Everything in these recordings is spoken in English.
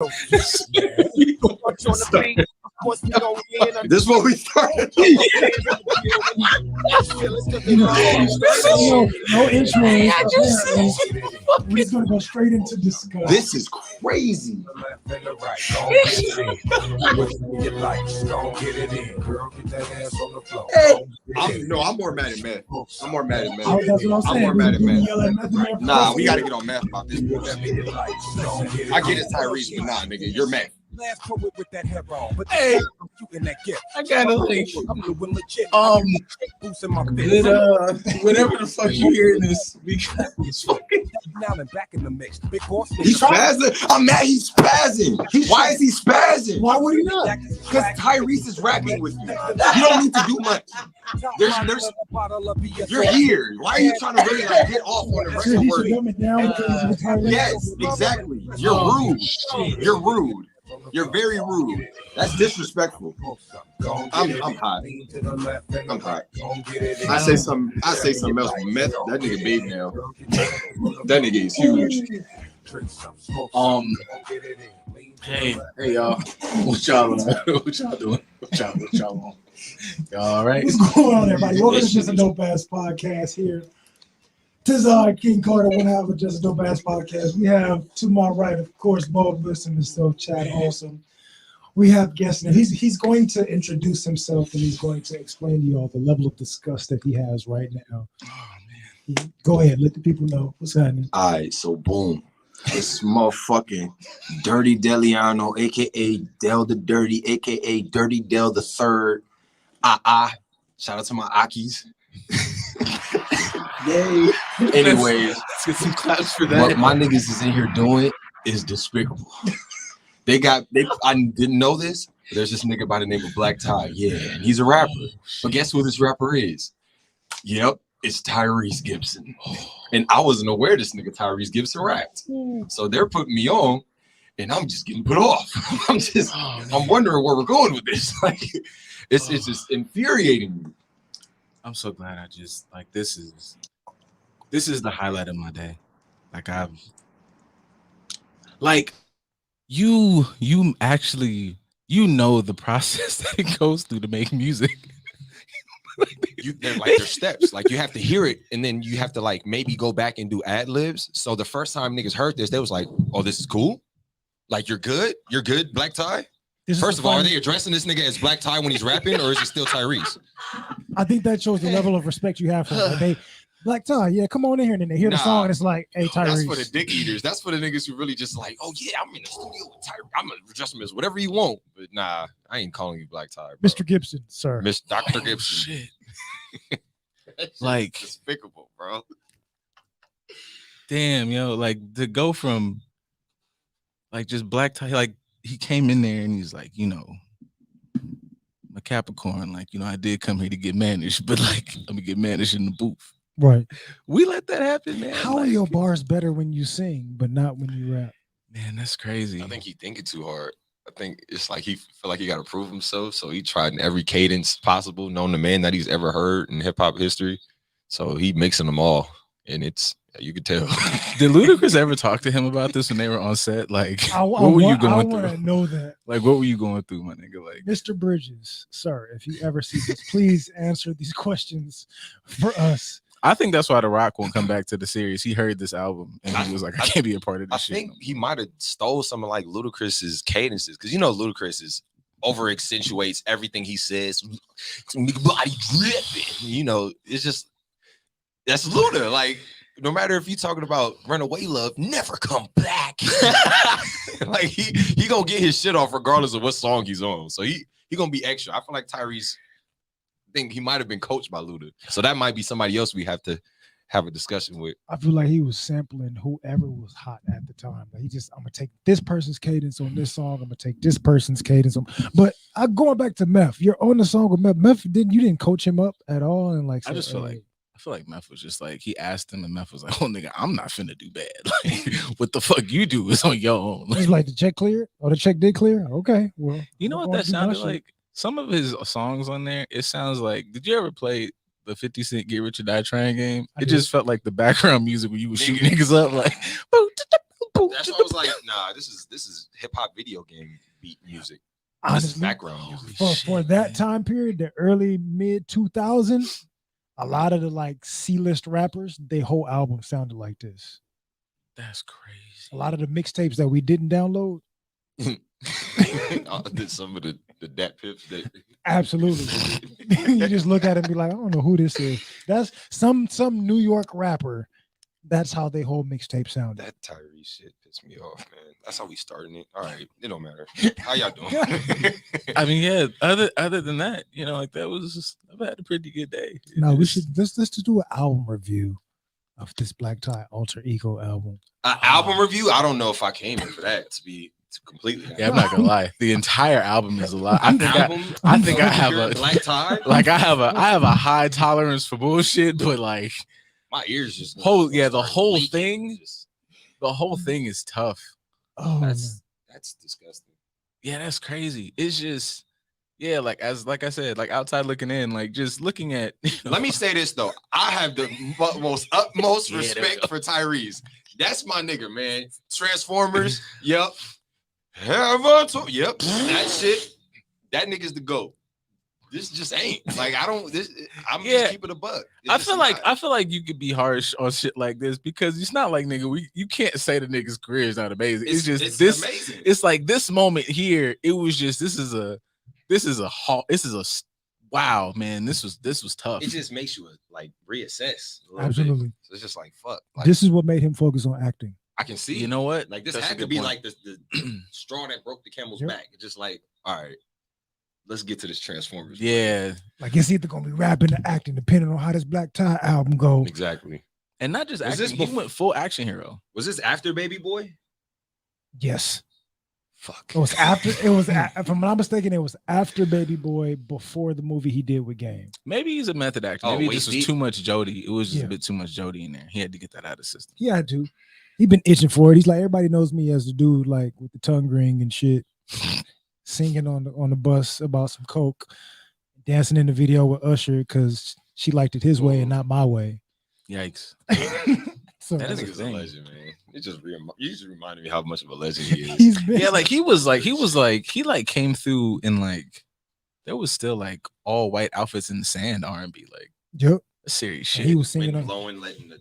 This is what we started. No intro. We're just gonna go straight into discuss. This is crazy. I'm more mad at Meth. I'm more mad at Meth. I'm more mad at Meth. Nah, we gotta get on Meth about this. I get it, Tyrese, but nah, nigga, you're Meth. Last poet with that hair on, but hey, I gotta like, whenever the fuck you hear this, because now and back in the mix. Big boss, he's spazzing. I'm mad. He's spazzing. Why is he spazzing? Why would he not? Because Tyrese is rapping with you. You don't need to do much. You're here. Why are you trying to really like get off on the rest of the word? Yes, exactly. You're rude. You're rude. You're very rude. That's disrespectful. I'm hot. I'm hot. I say something else. Meth, that nigga big now. That nigga is huge. Hey y'all. What y'all doing? What y'all on? Y'all all right? What's going on, everybody? Welcome to Just a Dope Ass Podcast here. This is King Carter, one half of Just a Dope Ass Podcast. We have to my right, of course, Bob Bliss and Mr. Chad also. We have guests now. He's going to introduce himself and he's going to explain to you all the level of disgust that he has right now. Oh man. Go ahead, let the people know what's happening. All right, so boom. This motherfucking Dirty Deliano, aka Dell the Dirty, aka Dirty Dell the Third. Shout out to my Akis. Yay. Anyways, let's get some claps for that. What my niggas is in here doing is despicable. I didn't know this, but there's this nigga by the name of Black Ty. Yeah, and he's a rapper. But guess who this rapper is? Yep, it's Tyrese Gibson. And I wasn't aware this nigga Tyrese Gibson rapped. So they're putting me on, and I'm just getting put off. I'm wondering where we're going with this. Like, it's just infuriating me. I'm so glad this is the highlight of my day. You actually know the process that it goes through to make music. They're steps. Like, you have to hear it, and then you have to like maybe go back and do ad libs. So the first time niggas heard this, they was like, "Oh, this is cool. Like, you're good, Black Ty." First of all, are they addressing this nigga as Black Ty when he's rapping, or is it still Tyrese? I think that shows the level of respect you have for him. Like, Black Ty, yeah, come on in here. And then they hear the song and it's like, hey, Tyrese. That's for the dick eaters. That's for the niggas who really just like, oh yeah, I'm in the studio with Tyrese. I'm gonna address him as whatever you want. But nah, I ain't calling you Black Ty, bro. Mr. Gibson, sir. Dr. Gibson. Shit. Like despicable, bro. Damn, yo, like to go from like just Black Ty, like he came in there and he's like, a Capricorn, like, I did come here to get managed, but like, let me get managed in the booth. Right. We let that happen, man. How are your bars better when you sing, but not when you rap? Man, that's crazy. I think he thinking too hard. I think it's like he feel like he got to prove himself. So he tried in every cadence possible known to man that he's ever heard in hip hop history. So he mixing them all. And you could tell. Did Ludacris ever talk to him about this when they were on set? Like, what were you going through? I want to know that. Like, what were you going through, my nigga? Like, Mr. Bridges, sir, if you ever see this, please answer these questions for us. I think that's why The Rock won't come back to the series. He heard this album and he was like, I can't be a part of this shit. I think he might have stole some of like Ludacris's cadences, because Ludacris is over accentuates everything he says. Body dripping. It's just that's Luda. Like, no matter if you're talking about Runaway Love, never come back. Like he gonna get his shit off regardless of what song he's on. So he gonna be extra. I feel like Tyrese, I think he might have been coached by Luda. So that might be somebody else we have to have a discussion with. I feel like he was sampling whoever was hot at the time. Like I'm gonna take this person's cadence on this song. I'm gonna take this person's cadence on. But going back to Meth, you're on the song with Meth. Meth, you didn't coach him up at all, and like I just feel like Meth was just like, he asked him and Meth was like, oh nigga, I'm not finna do bad. Like, what the fuck you do is on your own. He's like, the check cleared? Oh, the check did clear? Okay. Well, you know what that sounded like? Some of his songs on there, it sounds like, did you ever play the 50 Cent Get Rich or Die Trying game? It just felt like the background music when you were shooting niggas up, like That's why I was like, nah, this is hip hop video game beat music. This is Honestly, background music. for that time period, the early mid 2000s, a lot of the like C-list rappers, their whole album sounded like this. That's crazy. A lot of the mixtapes that we didn't download. Did some of the Dat Pips that Absolutely. You just look at it and be like, I don't know who this is. That's some New York rapper. That's how they whole mixtape sounded. that Tyrese shit pissed me off, man. That's how we starting it. All right, it don't matter. How y'all doing? I mean, yeah. Other than that, you know, like that was just, I've had a pretty good day. No, we should let's just do an album review of this Black Tie Alter Ego album. Album review? I don't know if I came in for that, to be completely honest. Yeah, I'm not gonna lie. The entire album is a lot. I think I have a Black Tie. like I have a high tolerance for bullshit, but like My ears just the whole leaking. thing, the whole thing is tough. Oh, That's disgusting. Yeah, that's crazy. It's just, yeah, like I said, like outside looking in, like just looking at. Let me say this though. I have the most utmost Yeah, respect for Tyrese. That's my nigga, man. Transformers. Yep. Yep. That shit. That nigga's the GOAT. This just ain't like I'm just keeping a buck. I feel like you could be harsh on shit like this because it's not like nigga, you can't say the nigga's career is not amazing. It's just this amazing. It's like this moment here, it was just this is a wow, man, this was tough. It just makes you like reassess. A little absolutely. bit. So it's just like fuck. Like, This is what made him focus on acting. I can see. You know what? Like this That's a had to good be point. like the straw that broke the camel's Yep. back. It's just like, all right, let's get to this Transformers. Yeah. Like it's either gonna be rapping or acting, depending on how this Black Tie album go. Exactly. And not just Was acting, this he before- went full action hero. Was this after Baby Boy? Yes, Fuck. it was after. It was, if I'm not mistaken, it was after Baby Boy, before the movie he did with Game. Maybe he's a method actor. Oh, Maybe it wait, just was deep. too much Jody. It was just Yeah. a bit too much Jody in there. He had to get that out of the system. He had to. He been itching for it. He's like, everybody knows me as the dude like with the tongue ring and shit, singing on the bus about some coke, dancing in the video with Usher because she liked it his way and not my way. Yikes. So That is a nigga's a thing. legend, man. You just reminded me how much of a legend he is. he's been, Yeah, like he came through in like there was still like all white outfits in the sand R&B, like yep. serious He shit. was singing Wind on. blowing, letting the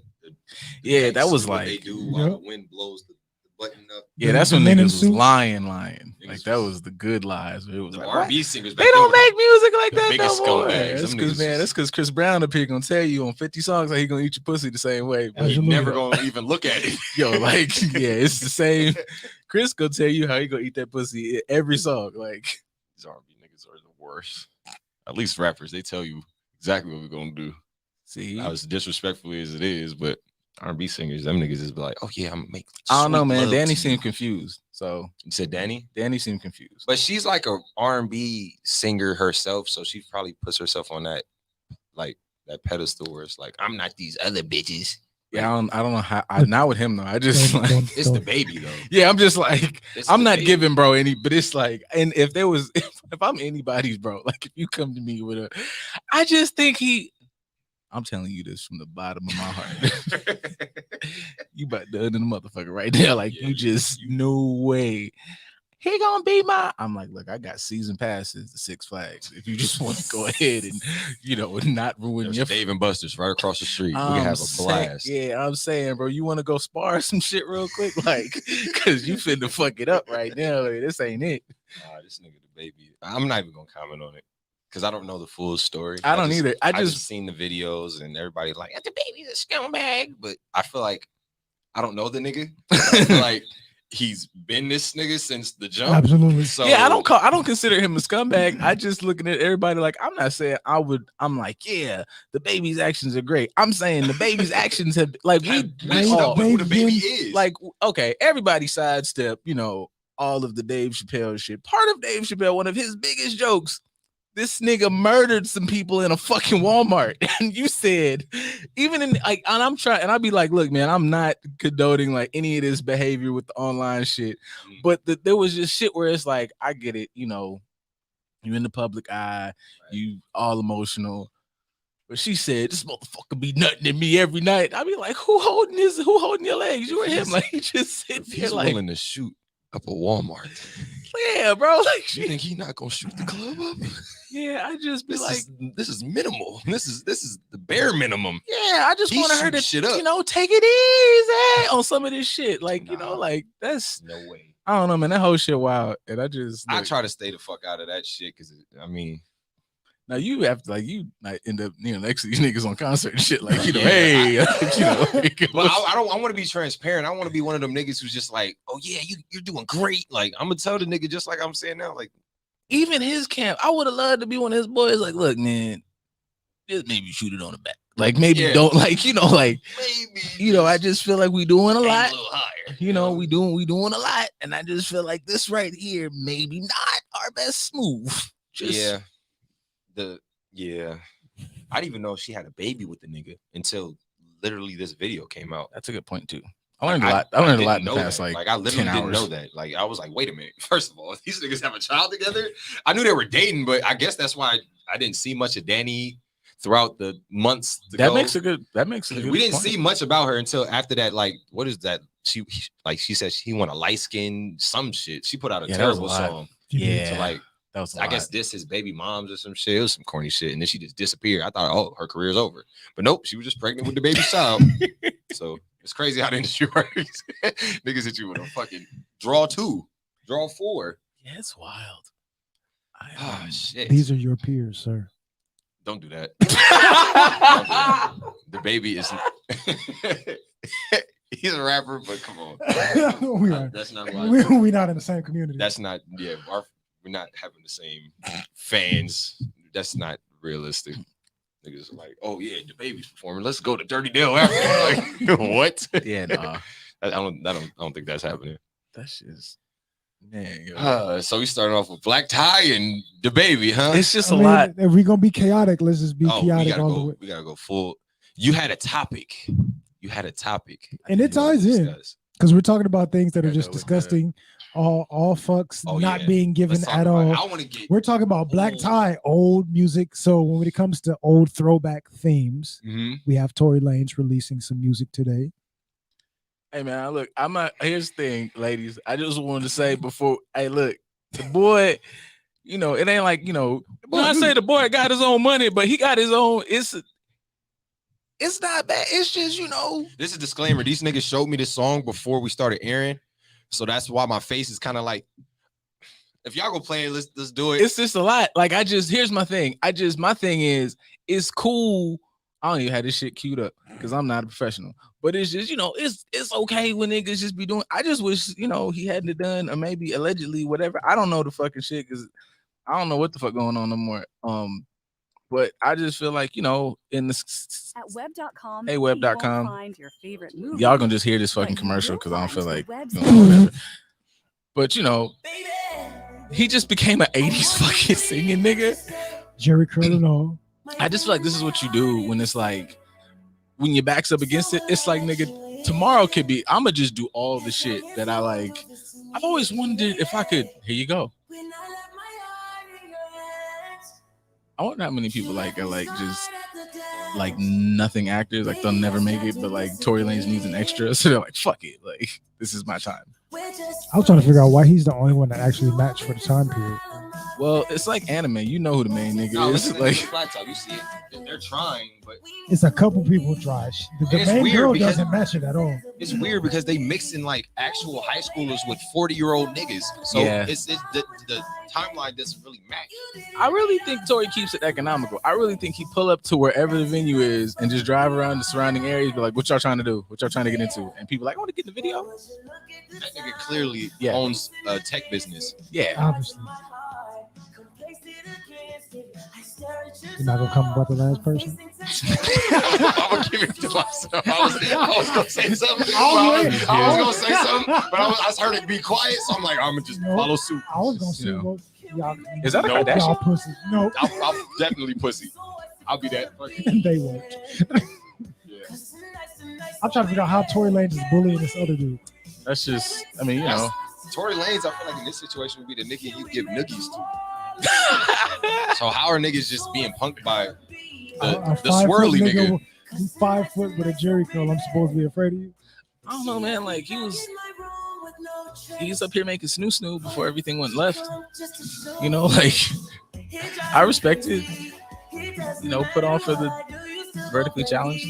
Yeah, pegs that was do what like they do while Yep. the wind blows the button up. yeah, that's the when linen niggas was suit. lying. Niggas Like that was- was the good lies. It was The like R&B singers they back don't then make music like the that biggest no more. scumbags. That's Them because niggas man, was- that's because Chris Brown up here gonna tell you on 50 songs how he gonna eat your pussy the same way. But He Absolutely. never gonna even look at it. yo, like yeah, it's the same. Chris gonna tell you how he gonna eat that pussy in every song. Like These R&B niggas are the worst. At least rappers, they tell you exactly what we're gonna do. see, As disrespectfully as it is, but R&B singers, them niggas is be like, oh yeah, I'm gonna make. I don't know, sweet man. love Danny to seemed you. confused. So You said Danny, Danny seemed confused. but she's like a R&B singer herself, so she probably puts herself on that like that pedestal where it's like, I'm not these other bitches. Yeah, I don't know how. Not with him though. I just Don't- like, don't- It's the don't- baby though. yeah, I'm just like It's I'm the not baby. giving bro any, but it's like, and if there was, if I'm anybody's bro, like if you come to me with a, I just think I'm telling you this from the bottom of my heart. You about done in the motherfucker right there. Like Yeah, you just no way. He gonna be my. I'm like, look, I got season passes to Six Flags. If you just want to go ahead and not ruin There's your Dave and Buster's right across the street. We can have a blast. Yeah, I'm saying, bro, you want to go spar some shit real quick, like, cause you finna fuck it up right now. Like, this ain't it. Nah, this nigga the baby. I'm not even gonna comment on it because I don't know the full story. I don't either. I I just just seen the videos and everybody like, the baby's a scumbag, but I feel like I don't know the nigga. I feel like he's been this nigga since the jump. Absolutely. So yeah, I don't consider him a scumbag. I just looking at everybody like I'm not saying I would. I'm like, yeah, the baby's actions are great. I'm saying the baby's actions have like we matched all, up with who the baby They've is. like okay, everybody sidestep, all of the Dave Chappelle shit. Part of Dave Chappelle, one of his biggest jokes, this nigga murdered some people in a fucking Walmart. And you said, even in like, and I'm trying, and I'd be like, look, man, I'm not condoning like any of this behavior with the online shit. But there was just shit where it's like, I get it, you in the public eye, you all emotional. But she said, "This motherfucker be nutting at me every night." I be like, "Who holding your legs? You or him?" Like he just sitting If there he's like, willing to shoot up a Walmart, "Yeah, bro." Like you think he not gonna shoot the club up? yeah, I just be like, this is minimal. This is the bare minimum. yeah, I just He wanted her to, shooting shit up. you know, take it easy on some of this shit. Like, you know, Nah. like that's, No way. I don't know, man. That whole shit wild. And I just, I like, try to stay the fuck out of that shit because I mean, now you have to, like, you might end up, you know, next to these niggas on concert and shit. Like, you know, Yeah, hey, you know, but I want to be transparent. I want to be one of them niggas who's just like, oh yeah, you're doing great. Like I'm gonna tell the nigga just like I'm saying now, like even his camp, I would have loved to be one of his boys. Like, look, man, just maybe shoot it on the back. Like, maybe Yeah. don't, like, you know, like, maybe you know, I just feel like we doing a aim lot. a little higher. You know, we doing a lot, and I just feel like this right here, maybe not our best move. Just, Yeah. I didn't even know she had a baby with the nigga until literally this video came out. that's a good point too. I learned a lot. I learned a lot in the didn't know past, that. like I literally 10 didn't hours. know that. Like I was like, wait a minute. First of all, these niggas have a child together. I knew they were dating, but I guess that's why I didn't see much of Danny throughout the months. That makes a good. We didn't point. see much about her until after that. Like, what is that? She said she want a light skin, some shit. She put out a Yeah, that was a terrible lot. song. Yeah, So like, that was. I guess this his baby moms or some shit. It was some corny shit, and then she just disappeared. I thought, oh, her career's over, but nope, she was just pregnant with the baby child. So it's crazy how the industry works. Niggas hit you with a fucking draw 2, draw 4. Yeah, it's wild. Oh shit! These are your peers, sir. Don't do that. Don't do that. The baby is. He's a rapper, but come on. we are. That's not why. We not in the same community. That's not. Yeah, we're not having the same fans. That's not realistic. Niggas are like, oh yeah, the baby's performing. Let's go to Dirty Dell after. Like, what? Yeah, nah. I don't think that's happening. That's just man. Yo. So we started off with Black Tie and the baby, huh? It's just I a mean, lot. if we're gonna be chaotic, let's just be we chaotic gotta all the go. way. We gotta go full. You had a topic. And it ties in. Because we're talking about things that are just disgusting, all fucks not being given at all. I want to get. We're talking about Black Tie, old music. So when it comes to old throwback themes, we have Tory Lanez releasing some music today. Hey man, look, here's the thing, ladies. I just wanted to say before, hey, look, the boy, you know, it ain't like, you know, I say the boy got his own money, but he got his own. It's not bad. It's just, you know. This is a disclaimer. These niggas showed me this song before we started airing. So that's why my face is kind of like, if y'all go play it, let's do it. It's just a lot. Like, here's my thing. My thing is, it's cool. I don't even have this shit queued up because I'm not a professional. But it's just, you know, it's okay when niggas just be doing. I just wish, you know, he hadn't have done, or maybe allegedly, whatever. I don't know the fucking shit because I don't know what the fuck going on no more. But I just feel like, you know, in the at web.com, hey, web.com, find your favorite movie. Y'all gonna just hear this fucking commercial because I don't feel like, you know, whatever. But you know, he just became an 80s fucking singing nigga. Jerry Curl and all. I just feel like this is what you do when it's like, when your back's up against it, it's like, nigga, tomorrow could be, I'ma just do all the shit that I like. I've always wondered if I could, here you go. I wonder how many people like are like just like nothing actors, like they'll never make it, but like Tory Lanez needs an extra, so they're like, fuck it, like this is my time. I was trying to figure out why he's the only one that actually matched for the time period. Well, it's like anime, you know who the main nigga is. Like, Black Tie, you see it. They're trying, but it's a couple people try. The main girl doesn't match it at all. It's weird because they mix in like actual high schoolers with 40-year-old niggas. So Yeah. it's the timeline doesn't really match. I really think Tory keeps it economical. I really think he pull up to wherever the venue is and just drive around the surrounding areas, be like, what y'all trying to do? What y'all trying to get into? And people like, I want to get in the video. That nigga clearly owns a tech business. Yeah. Obviously. You're not gonna come about the last person? I'm gonna give it to myself. I was gonna say something. I was gonna say something, but I heard it be quiet, so I'm like, I'm gonna just follow suit. I was gonna say, You know. well, y'all, Is that a No. Kardashian? y'all pussy. No, I'm definitely pussy. I'll be that. they won't. Yeah. I'm trying to figure out how Tory Lanez is bullying this other dude. That's just, I mean, you know. Tory Lanez, I feel like in this situation would be the nigga you give noogies to. So how are niggas just being punked by The swirly nigga. 5 foot with a jerry curl. I'm supposed to be afraid of you. I don't know, man. Like he's up here making snoo before everything went left. You know, like I respect it. You know, put on for the vertically challenged.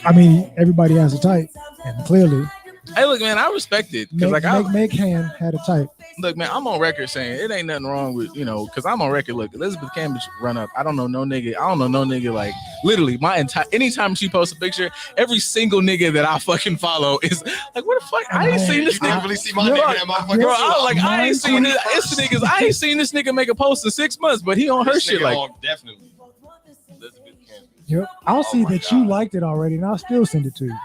I mean, everybody has a type, and clearly, Hey, look, man, I respect it because Meg Han had a type. Look, man, I'm on record saying it ain't nothing wrong with, you know, because I'm on record. Look, Elizabeth Cambridge run up. I don't know no nigga like literally anytime she posts a picture, every single nigga that I fucking follow is like, what the fuck? I ain't seen this nigga. Really see my nigga that motherfucker. Bro, I ain't seen this. It's the niggas. I ain't seen this nigga make a post in 6 months, but he on her shit like definitely. Elizabeth Cambridge. Yep. I'll see my that God. you liked it already, and I'll still send it to you.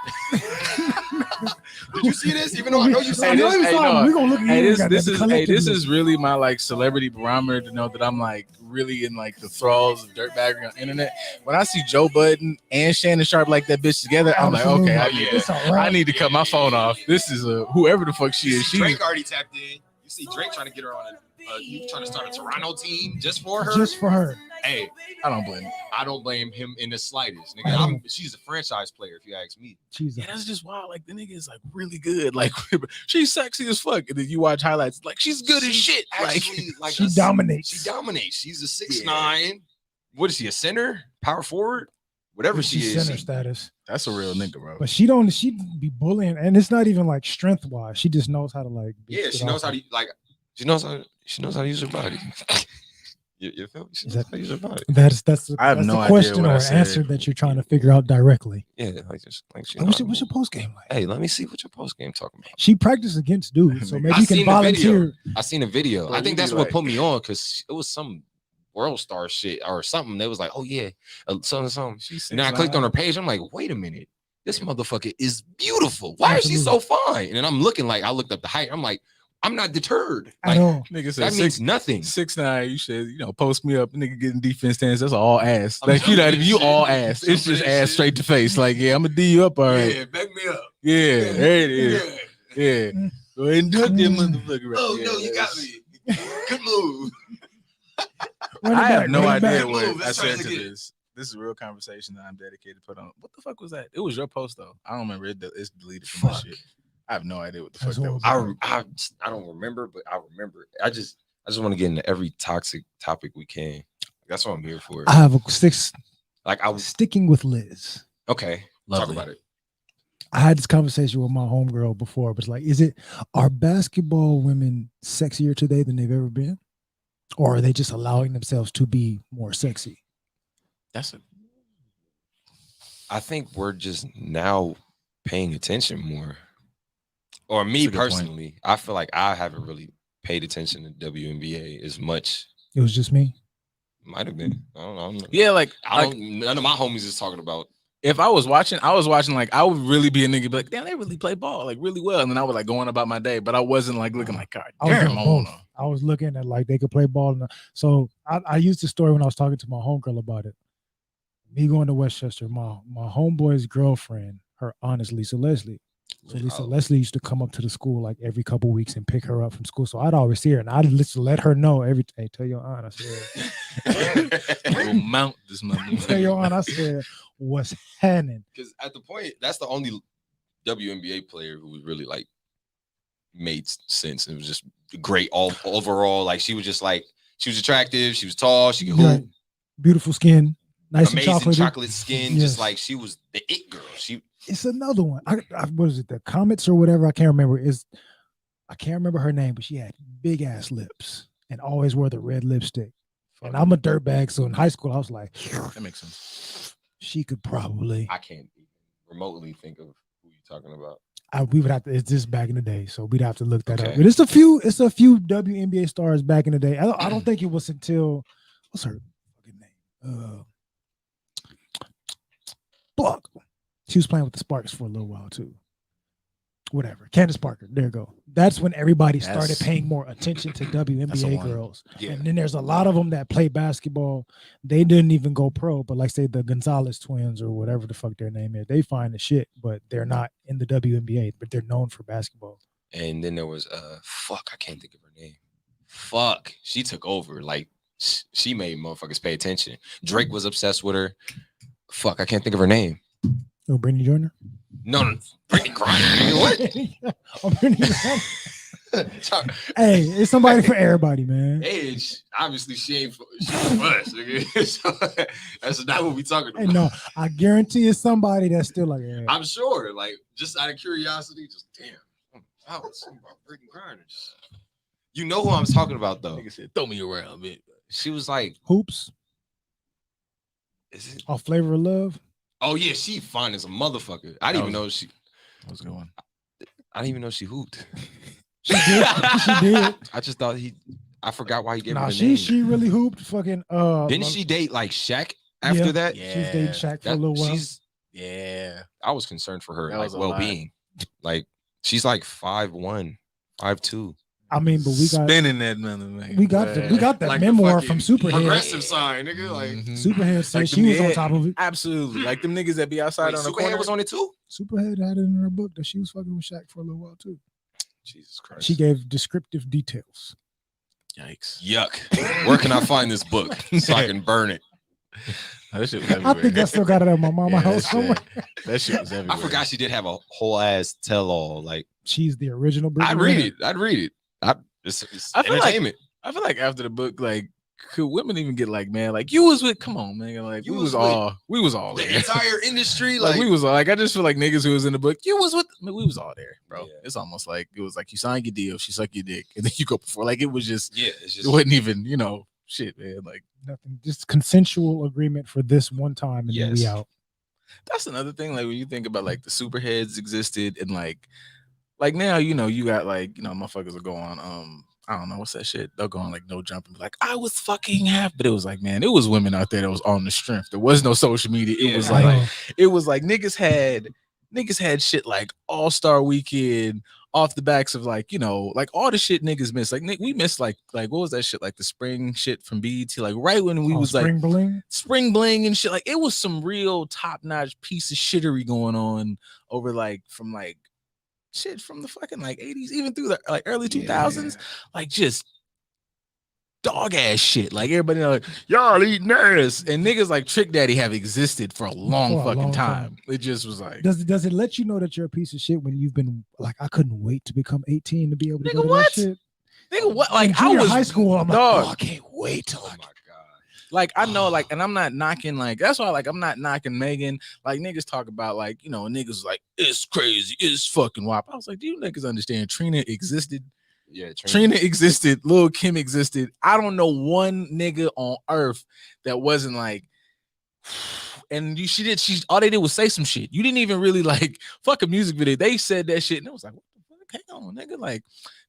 Did you see this? Even though I know you I said know this. you saw it. We're gonna look at you. This is really my like celebrity barometer to know that I'm like really in like the thralls of dirtbaggery on the internet. When I see Joe Budden and Shannon Sharp like that bitch together, I'm like, okay, I need to cut my phone off. This is whoever the fuck she is. Drake already tapped in. You see Drake trying to get her on you trying to start a Toronto team just for her. Just for her. Hey, I don't blame him. I don't blame him in the slightest. Nigga, she's a franchise player, if you ask me. Yeah, that's just wild. Like the nigga is like really good. Like she's sexy as fuck. And then you watch highlights, like she's good as shit. Like she dominates. She dominates. She's a 6'9". What is she? A center? Power forward? Whatever she is. Center status. That's a real nigga, bro. But she be bullying, and it's not even like strength wise. She just knows how to like. She knows how to like. She knows how to use her body. You feel me? She knows how to use her body. That's I have that's no the idea question what I or said. answer that you're trying to figure out directly. Yeah, like she What's your post game like? Hey, let me see what your post game talking about. She practiced against dudes, so maybe I you can seen the volunteer. video. I seen a video. Bro, I think you that's be what like- put me on because it was some world star shit or something. They was like, oh yeah, something. And then I clicked on her page. I'm like, wait a minute, this motherfucker is beautiful. Why is she so fine? And then I'm looking like I looked up the height. I'm like, I'm not deterred. I Like, know. Nigga said that means nothing. 6'9", you should, post me up. Nigga getting defense stance. That's all ass. Like you all ass. It's just ass straight to face. Like, yeah, I'm gonna D you up, all right. Yeah, back me up. Yeah, there it is. Yeah. Go ahead and duck that motherfucker right. Oh Yeah, no, you got that's- me. Good move. I have no idea back. what Move, I let's try said it to again. this. This is a real conversation that I'm dedicated to put on. What the fuck was that? It was your post though. I don't remember it. It's deleted from my Fuck. shit. I have no idea what the fuck That's that was. I don't remember, but I remember. I just want to get into every toxic topic we can. That's what I'm here for. I have a Like I was sticking with Liz. okay. Lovely. Talk about it. I had this conversation with my homegirl before, but it's like, are basketball women sexier today than they've ever been? Or are they just allowing themselves to be more sexy? I think we're just now paying attention more. Or me That's a good point. personally, I feel like I haven't really paid attention to WNBA as much. It was just me. Might have been. I don't know. Yeah, like None of my homies is talking about. if I was watching like I would really be a nigga be like, damn, they really play ball like really well. And then I would like go on about my day, but I wasn't like looking like, God I was damn, doing I both. wanna. I was looking at like they could play ball. So I used the story when I was talking to my homegirl about it. Me going to Westchester, my homeboy's girlfriend, her aunt is Lisa Leslie. So Lisa Leslie used to come up to the school like every couple of weeks and pick her up from school. So I'd always see her and I'd let her know every hey, tell your aunt. I said, We'll mount this tell motherfucker. your aunt. I said, what's happening? Because at the point, that's the only WNBA player who was really like made sense. It was just great overall. Like she was just like she was attractive. She was tall. She could hoop. Right. Beautiful skin, nice Amazing and chocolatey. chocolate skin. Yes. Just like she was the it girl. It's another one. What is it? The Comets or whatever? I can't remember. I can't remember her name, but she had big ass lips and always wore the red lipstick. And I'm a dirtbag, so in high school I was like, That makes sense. she could probably. I can't even remotely think of who you're talking about. We would have to. It's just back in the day, so we'd have to look that up. Okay. But it's a few WNBA stars back in the day. I don't think it was until what's her fucking name? Fuck. She was playing with the Sparks for a little while too. Whatever. Candace Parker. There you go. That's when everybody started That's- paying more attention to That's the WNBA one. girls. Yeah. And then there's a lot of them that play basketball. They didn't even go pro, but like say the Gonzalez twins or whatever the fuck their name is, they find the shit, but they're not in the WNBA, but they're known for basketball. And then there was I can't think of her name. Fuck. She took over. Like she made motherfuckers pay attention. Drake was obsessed with her. Fuck, I can't think of her name. Oh, Brittany Joyner. No, Brittany Griner. What? Oh, Brittany Griner. Hey, it's somebody for everybody, man. Age, obviously she ain't for us, nigga. So, that's not what we talking about. Hey, no, I guarantee it's somebody that's still like, hey. I'm sure, like, just out of curiosity, just damn. I was thinking about Brittany Griner. You know who I'm talking about, though. Nigga said, throw me around, man. She was like, Hoops. Is it? Oh, Flavor of Love. Oh yeah, she fine as a motherfucker. I didn't even know she. What's going on? I didn't even know she hooped. She did. She did. I just thought I forgot why he gave her Nah, the name. she really hooped. Fucking. Didn't she date like Shaq after that? Yeah. She was dating Shaq for a little while. I was concerned for her That like was a well-being. Like she's like 5'1", 5'2". I mean, but we got spinning that man. we got that Like memoir the from fucking Superhead. progressive sign, nigga. Like Superhead said Like she them- was on yeah. top of it. Absolutely. Like them niggas that be outside wait, on the Superhead corner. was on it too. Superhead had it in her book that she was fucking with Shaq for a little while too. Jesus Christ. She gave descriptive details. Yikes. Yuck. Where can I find this book so I can burn it? Oh, that shit was I think I everywhere. still got it at my mama's house somewhere. That shit was everywhere. I forgot she did have a whole ass tell-all. Like She's the original. I'd read it. I'd read it. It's I feel like- entertainment. I feel like after the book, like, could women even get like, man, like you was with, come on, man, like You we was was all the there. entire industry, Like like we was all, like, I just feel like niggas who was in the book, you was with, I mean, we was all there, bro. Yeah. It's almost like it was like you signed your deal, she sucked your dick, and then you go before. Like it was just, yeah, it's it just wasn't even, shit, man. Like Nothing. Just consensual agreement for this one time, and then we Yes. out. that's another thing. Like when you think about like the superheads existed, and like now, you got like, motherfuckers will go on, I don't know what's that shit. They'll go on like no jump and be like, I was fucking half, but it was like, man, it was women out there that was on the strength. There was no social media. It Yeah, was I like, know. it was like niggas had shit like All-Star Weekend off the backs of like, like all the shit niggas miss. Like we missed like what was that shit? Like the spring shit from BET, like right when we was Spring like Bling. spring bling and shit. Like it was some real top-notch piece of shittery going on over like from like shit from the fucking like 80s, even through the like early 2000s, like just dog ass shit. Like everybody like, y'all eating ass. And niggas like Trick Daddy have existed for a long For a fucking long time. It just was like, Does it let you know that you're a piece of shit when you've been like, I couldn't wait to become 18 to be able to Nigga, go to what? that shit? nigga, what? Like In I junior was high school. I'm like, dog. oh, I can't wait till oh I my god. like I know, like, and I'm not knocking, like, that's why, like, I'm not knocking Megan. Like, niggas talk about, like, niggas like, it's crazy, it's fucking wop. I was like, do you niggas understand? Trina existed. Yeah, Trina existed. Lil Kim existed. I don't know one nigga on earth that wasn't like, and she all they did was say some shit. You didn't even really like fuck a music video. They said that shit, and it was like, what the fuck? Hang on, nigga. Like,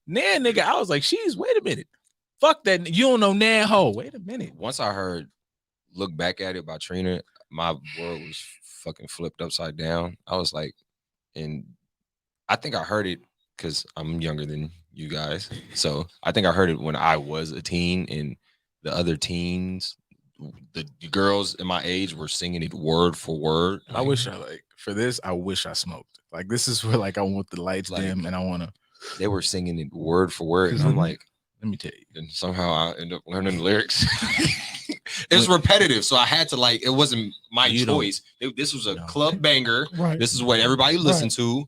nah, nigga. I was like, wait a minute. Fuck that. You don't know Nan Ho. Wait a minute. Once I heard Look Back at It by Trina, my world was fucking flipped upside down. I was like, and I think I heard it because I'm younger than you guys. So I think I heard it when I was a teen, and the other teens, the girls in my age were singing it word for word. I wish I I wish I smoked. Like, this is where like I want the lights Like, dim and I want to, they were singing it word for word. And I'm like, let me tell you. and somehow I end up learning the lyrics. It's repetitive, so I had to like. It wasn't my You don't- choice. This was a No. club banger. Right. This is what everybody listened to.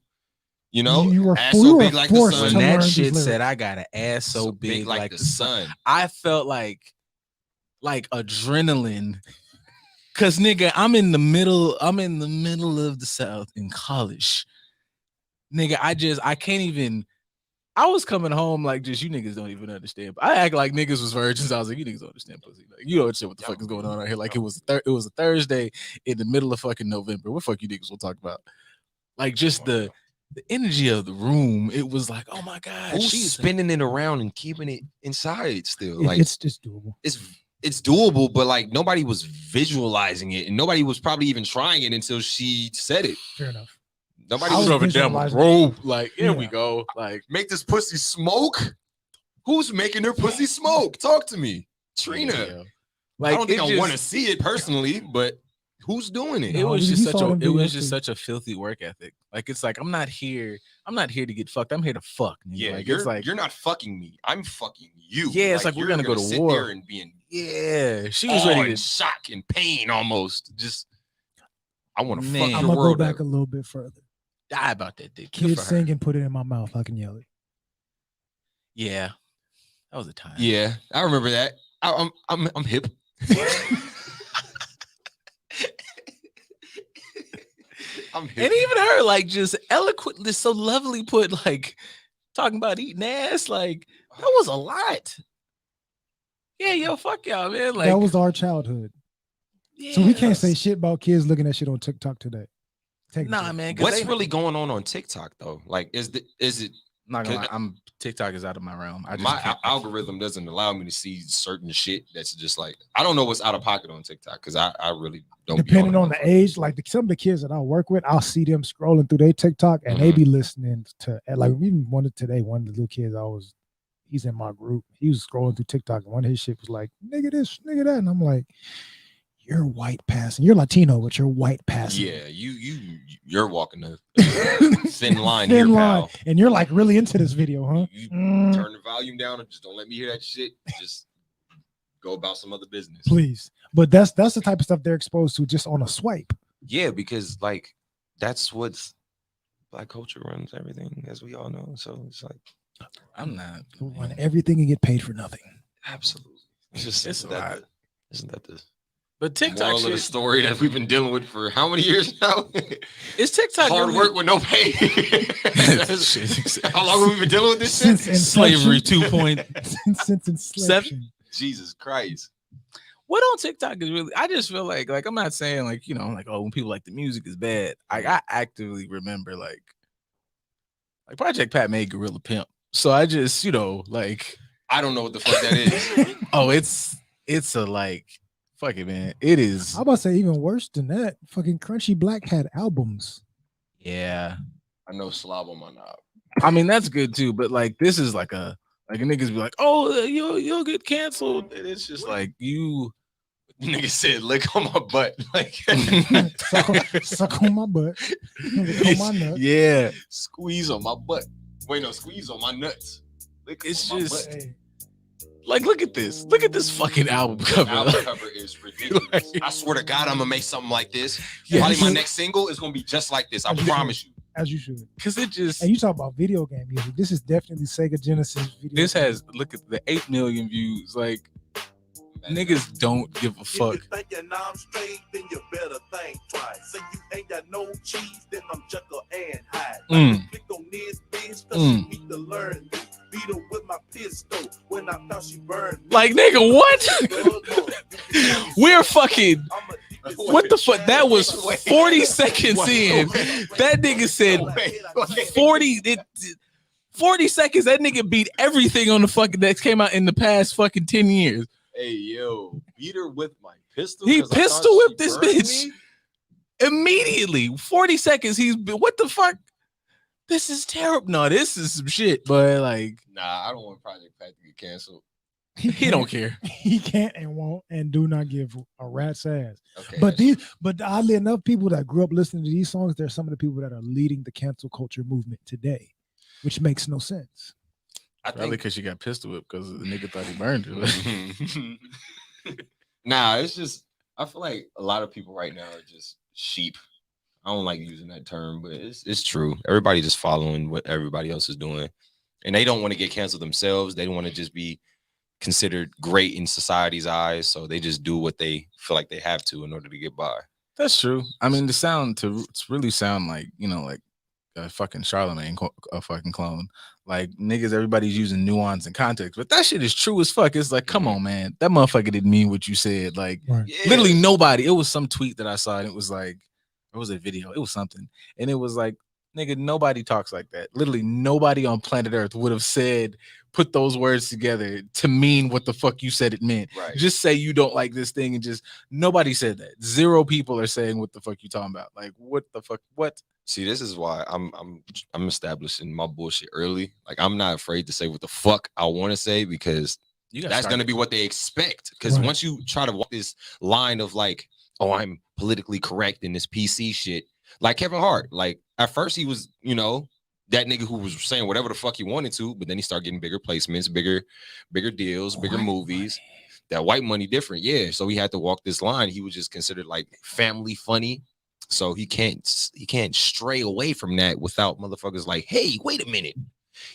You know, You were- ass you so were big like the forced When to sun. learn that these shit lyrics. said, I got an ass so big like the sun, I felt like adrenaline. Cause nigga, I'm in the middle of the South in college. Nigga, I can't even. I was coming home like, just you niggas don't even understand. I act like niggas was virgins. I was like, you niggas don't understand pussy. Like, you don't understand what the fuck is going on out here. Like it was a Thursday in the middle of fucking November. What fuck you niggas will talk about? Like just the energy of the room. It was like, oh my god, Who's she's spinning it around and keeping it inside still? It- Like it's just doable. it's doable, but like nobody was visualizing it, and nobody was probably even trying it until she said it. Fair enough. Nobody I was was over down the visualizing- road. Like, here Yeah. we go. Like, make this pussy smoke. Who's making their pussy smoke? Talk to me, Trina. yeah. I don't think it I just- want to see it personally, but Who's doing it? It No, was you just saw such a them it was videos just too. such a filthy work ethic. Like it's like I'm not here to get fucked. I'm here to fuck. Nigga. Yeah, like you're it's like you're not fucking me. I'm fucking you. Yeah, it's like we're you're gonna go to sit war. there and be in yeah, she was awe ready and to shock and pain almost. Just I want to fuck Man. I'm your gonna go world back up. a little bit further. die about that dick. Good Kids for her. sing and put it in my mouth. I can yell it. Yeah, that was a time. Yeah, I remember that. I'm hip. I'm hip. And even her, like, just eloquently, so lovely put, like, talking about eating ass, like, that was a lot. Yeah, yo, fuck y'all, man. Like, That was our childhood. So we can't say yes. shit about kids looking at shit on TikTok today. Nah, man. 'cause What's they- really going on TikTok though? Like, is it Not gonna lie, Cause- TikTok is out of my realm. I just my can't. algorithm doesn't allow me to see certain shit that's just like I don't know what's out of pocket on TikTok because I really don't. Depending be on the age, like some of the kids that I work with, I'll see them scrolling through their TikTok and they be listening to like even one of the little kids he's in my group. He was scrolling through TikTok and one of his shit was like, nigga this, nigga that. And I'm like, you're white passing. You're Latino, but you're white passing. Yeah, you're walking a thin line Thin here, line. pal. And you're like really into this video, huh? You Mm. turn the volume down and just don't let me hear that shit. Just go about some other business. Please. But that's the type of stuff they're exposed to just on a swipe. Yeah, because like that's what's Black culture runs everything, as we all know. So it's like I'm not. Who run everything and get paid for nothing. absolutely. It's just It's a lot. isn't that the But TikTok moral of the shit, story that we've been dealing with for how many years now? is TikTok Hard really- work with no pay. Shit. How long have we been dealing with this shit? Since Slavery enslavement. 2.7. Since enslavement. Jesus Christ. What on TikTok is really, I just feel like I'm not saying like, you know, like, oh, when people like the music is bad. I actively remember like Project Pat made Gorilla Pimp. So I just, you know, like, I don't know what the fuck that is. oh, it's a like, fuck it, man. It is. I'm about to say even worse than that. Fucking Crunchy Black had albums. Yeah. I know slob on my knob. I mean, that's good too. But like, this is like a niggas be like, oh, you'll get canceled. And it's just like you. Nigga said lick on my butt. Like suck on my butt. Lick on my nuts. Yeah. squeeze on my butt. Wait, no, squeeze on my nuts. Lick It's on my just- butt. Hey, Like, look at this. Look at this fucking album cover. Album cover is ridiculous. I swear to God, I'm gonna make something like this. Yeah, Probably you my should. next single is gonna be just like this. I As you should. promise you. As you should. Because it just. And you talk about video game music. This is definitely Sega Genesis video. This game. has, look at the 8 million views. Like, niggas don't give a fuck. If you thinking I'm straight, then you better think twice. Say you ain't got no cheese, then I'm Jekyll and Hyde. Mm. Click on this bitch, cause Mm. she need to learn me. Beat her with my pistol when I thought she burned me. Like, nigga, what? We're fucking. What the fuck? That was 40 seconds in. That nigga said 40 seconds. That nigga beat everything on the fucking that came out in the past fucking 10 years. Hey yo, beat her with my pistol. He 'cause I thought pistol she whipped this burned bitch. me? Immediately, 40 seconds. What the fuck? This is terrible. No, this is some shit, but like, Nah, I don't want Project Pat to get canceled. he don't care. He can't and won't and do not give a rat's ass. Okay. But but oddly enough, people that grew up listening to these songs, they're some of the people that are leading the cancel culture movement today, which makes no sense. I Probably think because she got pistol whipped because the nigga thought he burned her. nah, it's just I feel like a lot of people right now are just sheep. I don't like using that term, but it's true. Everybody just following what everybody else is doing, and they don't want to get canceled themselves. They don't want to just be considered great in society's eyes, so they just do what they feel like they have to in order to get by. That's true. I mean, to really sound like, you know, like a fucking Charlemagne, a fucking clone. Like, niggas, everybody's using nuance and context, but that shit is true as fuck. It's like, come on, man. That motherfucker didn't mean what you said. Like, Right. Yeah. literally nobody. It was some tweet that I saw, and it was like, it was a video. It was something. And it was like, nigga, nobody talks like that. Literally nobody on planet Earth would have said, put those words together to mean what the fuck you said it meant. Right. Just say you don't like this thing and just nobody said that. 0 people are saying what the fuck you talking about. Like, what the fuck? What? See, this is why I'm establishing my bullshit early. Like, I'm not afraid to say what the fuck I want to say because You that's going to be what they expect. Because Right. once you try to walk this line of like, oh, I'm politically correct in this PC shit. Like Kevin Hart. Like at first he was, that nigga who was saying whatever the fuck he wanted to, but then he started getting bigger placements, bigger deals, bigger movies. That white money different, yeah. So he had to walk this line. He was just considered like family funny. So he can't stray away from that without motherfuckers like, hey, wait a minute.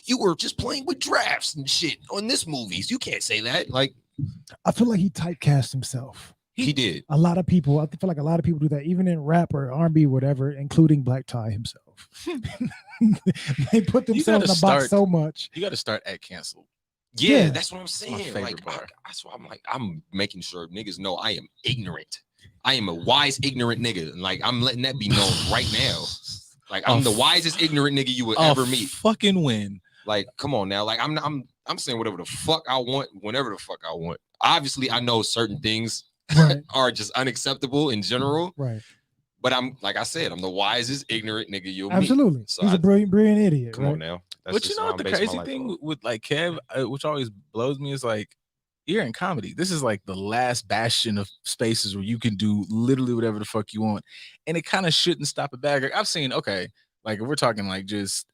You were just playing with drafts and shit on this movies. You can't say that. Like, I feel like he typecast himself. He did. A lot of people, I feel like a lot of people do that, even in rap or R&B, whatever, including Black Tie himself. They put themselves in a box so much. You got to start at cancel. Yeah, that's what I'm saying. Like, that's why I'm making sure niggas know I am ignorant. I am a wise, ignorant nigga. And like, I'm letting that be known right now. Like, I'm the wisest, ignorant nigga you would ever meet. Fucking win. Like, come on now. Like, I'm saying whatever the fuck I want, whenever the fuck I want. Obviously, I know certain things are just unacceptable in general. Right. But I'm, like I said, I'm the wisest, ignorant nigga you'll meet. Absolutely. So he's a brilliant idiot. Come on now. But you know what the crazy thing with like Kev, which always blows me, is like, you're in comedy. This is like the last bastion of spaces where you can do literally whatever the fuck you want. And it kind of shouldn't stop a bagger. I've seen, okay, like if we're talking like just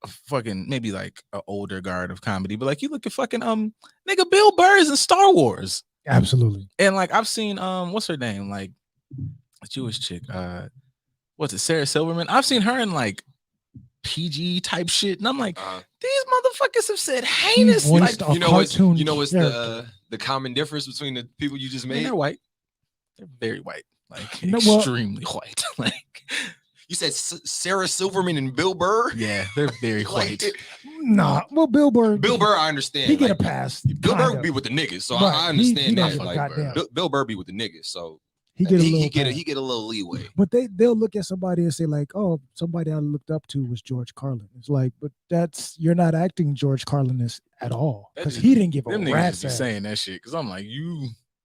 a fucking maybe like an older guard of comedy, but like you look at fucking nigga Bill Burr's in Star Wars. Absolutely. And like I've seen what's her name? Like a Jewish chick. What's it, Sarah Silverman? I've seen her in like PG type shit, and I'm like, these motherfuckers have said heinous. Like, you know what's the common difference between the people you just made? They're white. They're very white, like extremely white. Like you said, Sarah Silverman and Bill Burr. Yeah, they're very white. Nah, well, Bill Burr, I understand. He get a pass. Bill Burr would be with the niggas, so I understand that. Like Bill Burr be with the niggas, so. He get a little leeway. But they'll look at somebody and say like, oh, somebody I looked up to was George Carlin. It's like, but you're not acting George Carlin-ness at all, because he didn't give a rat's ass. Saying that shit because I'm like,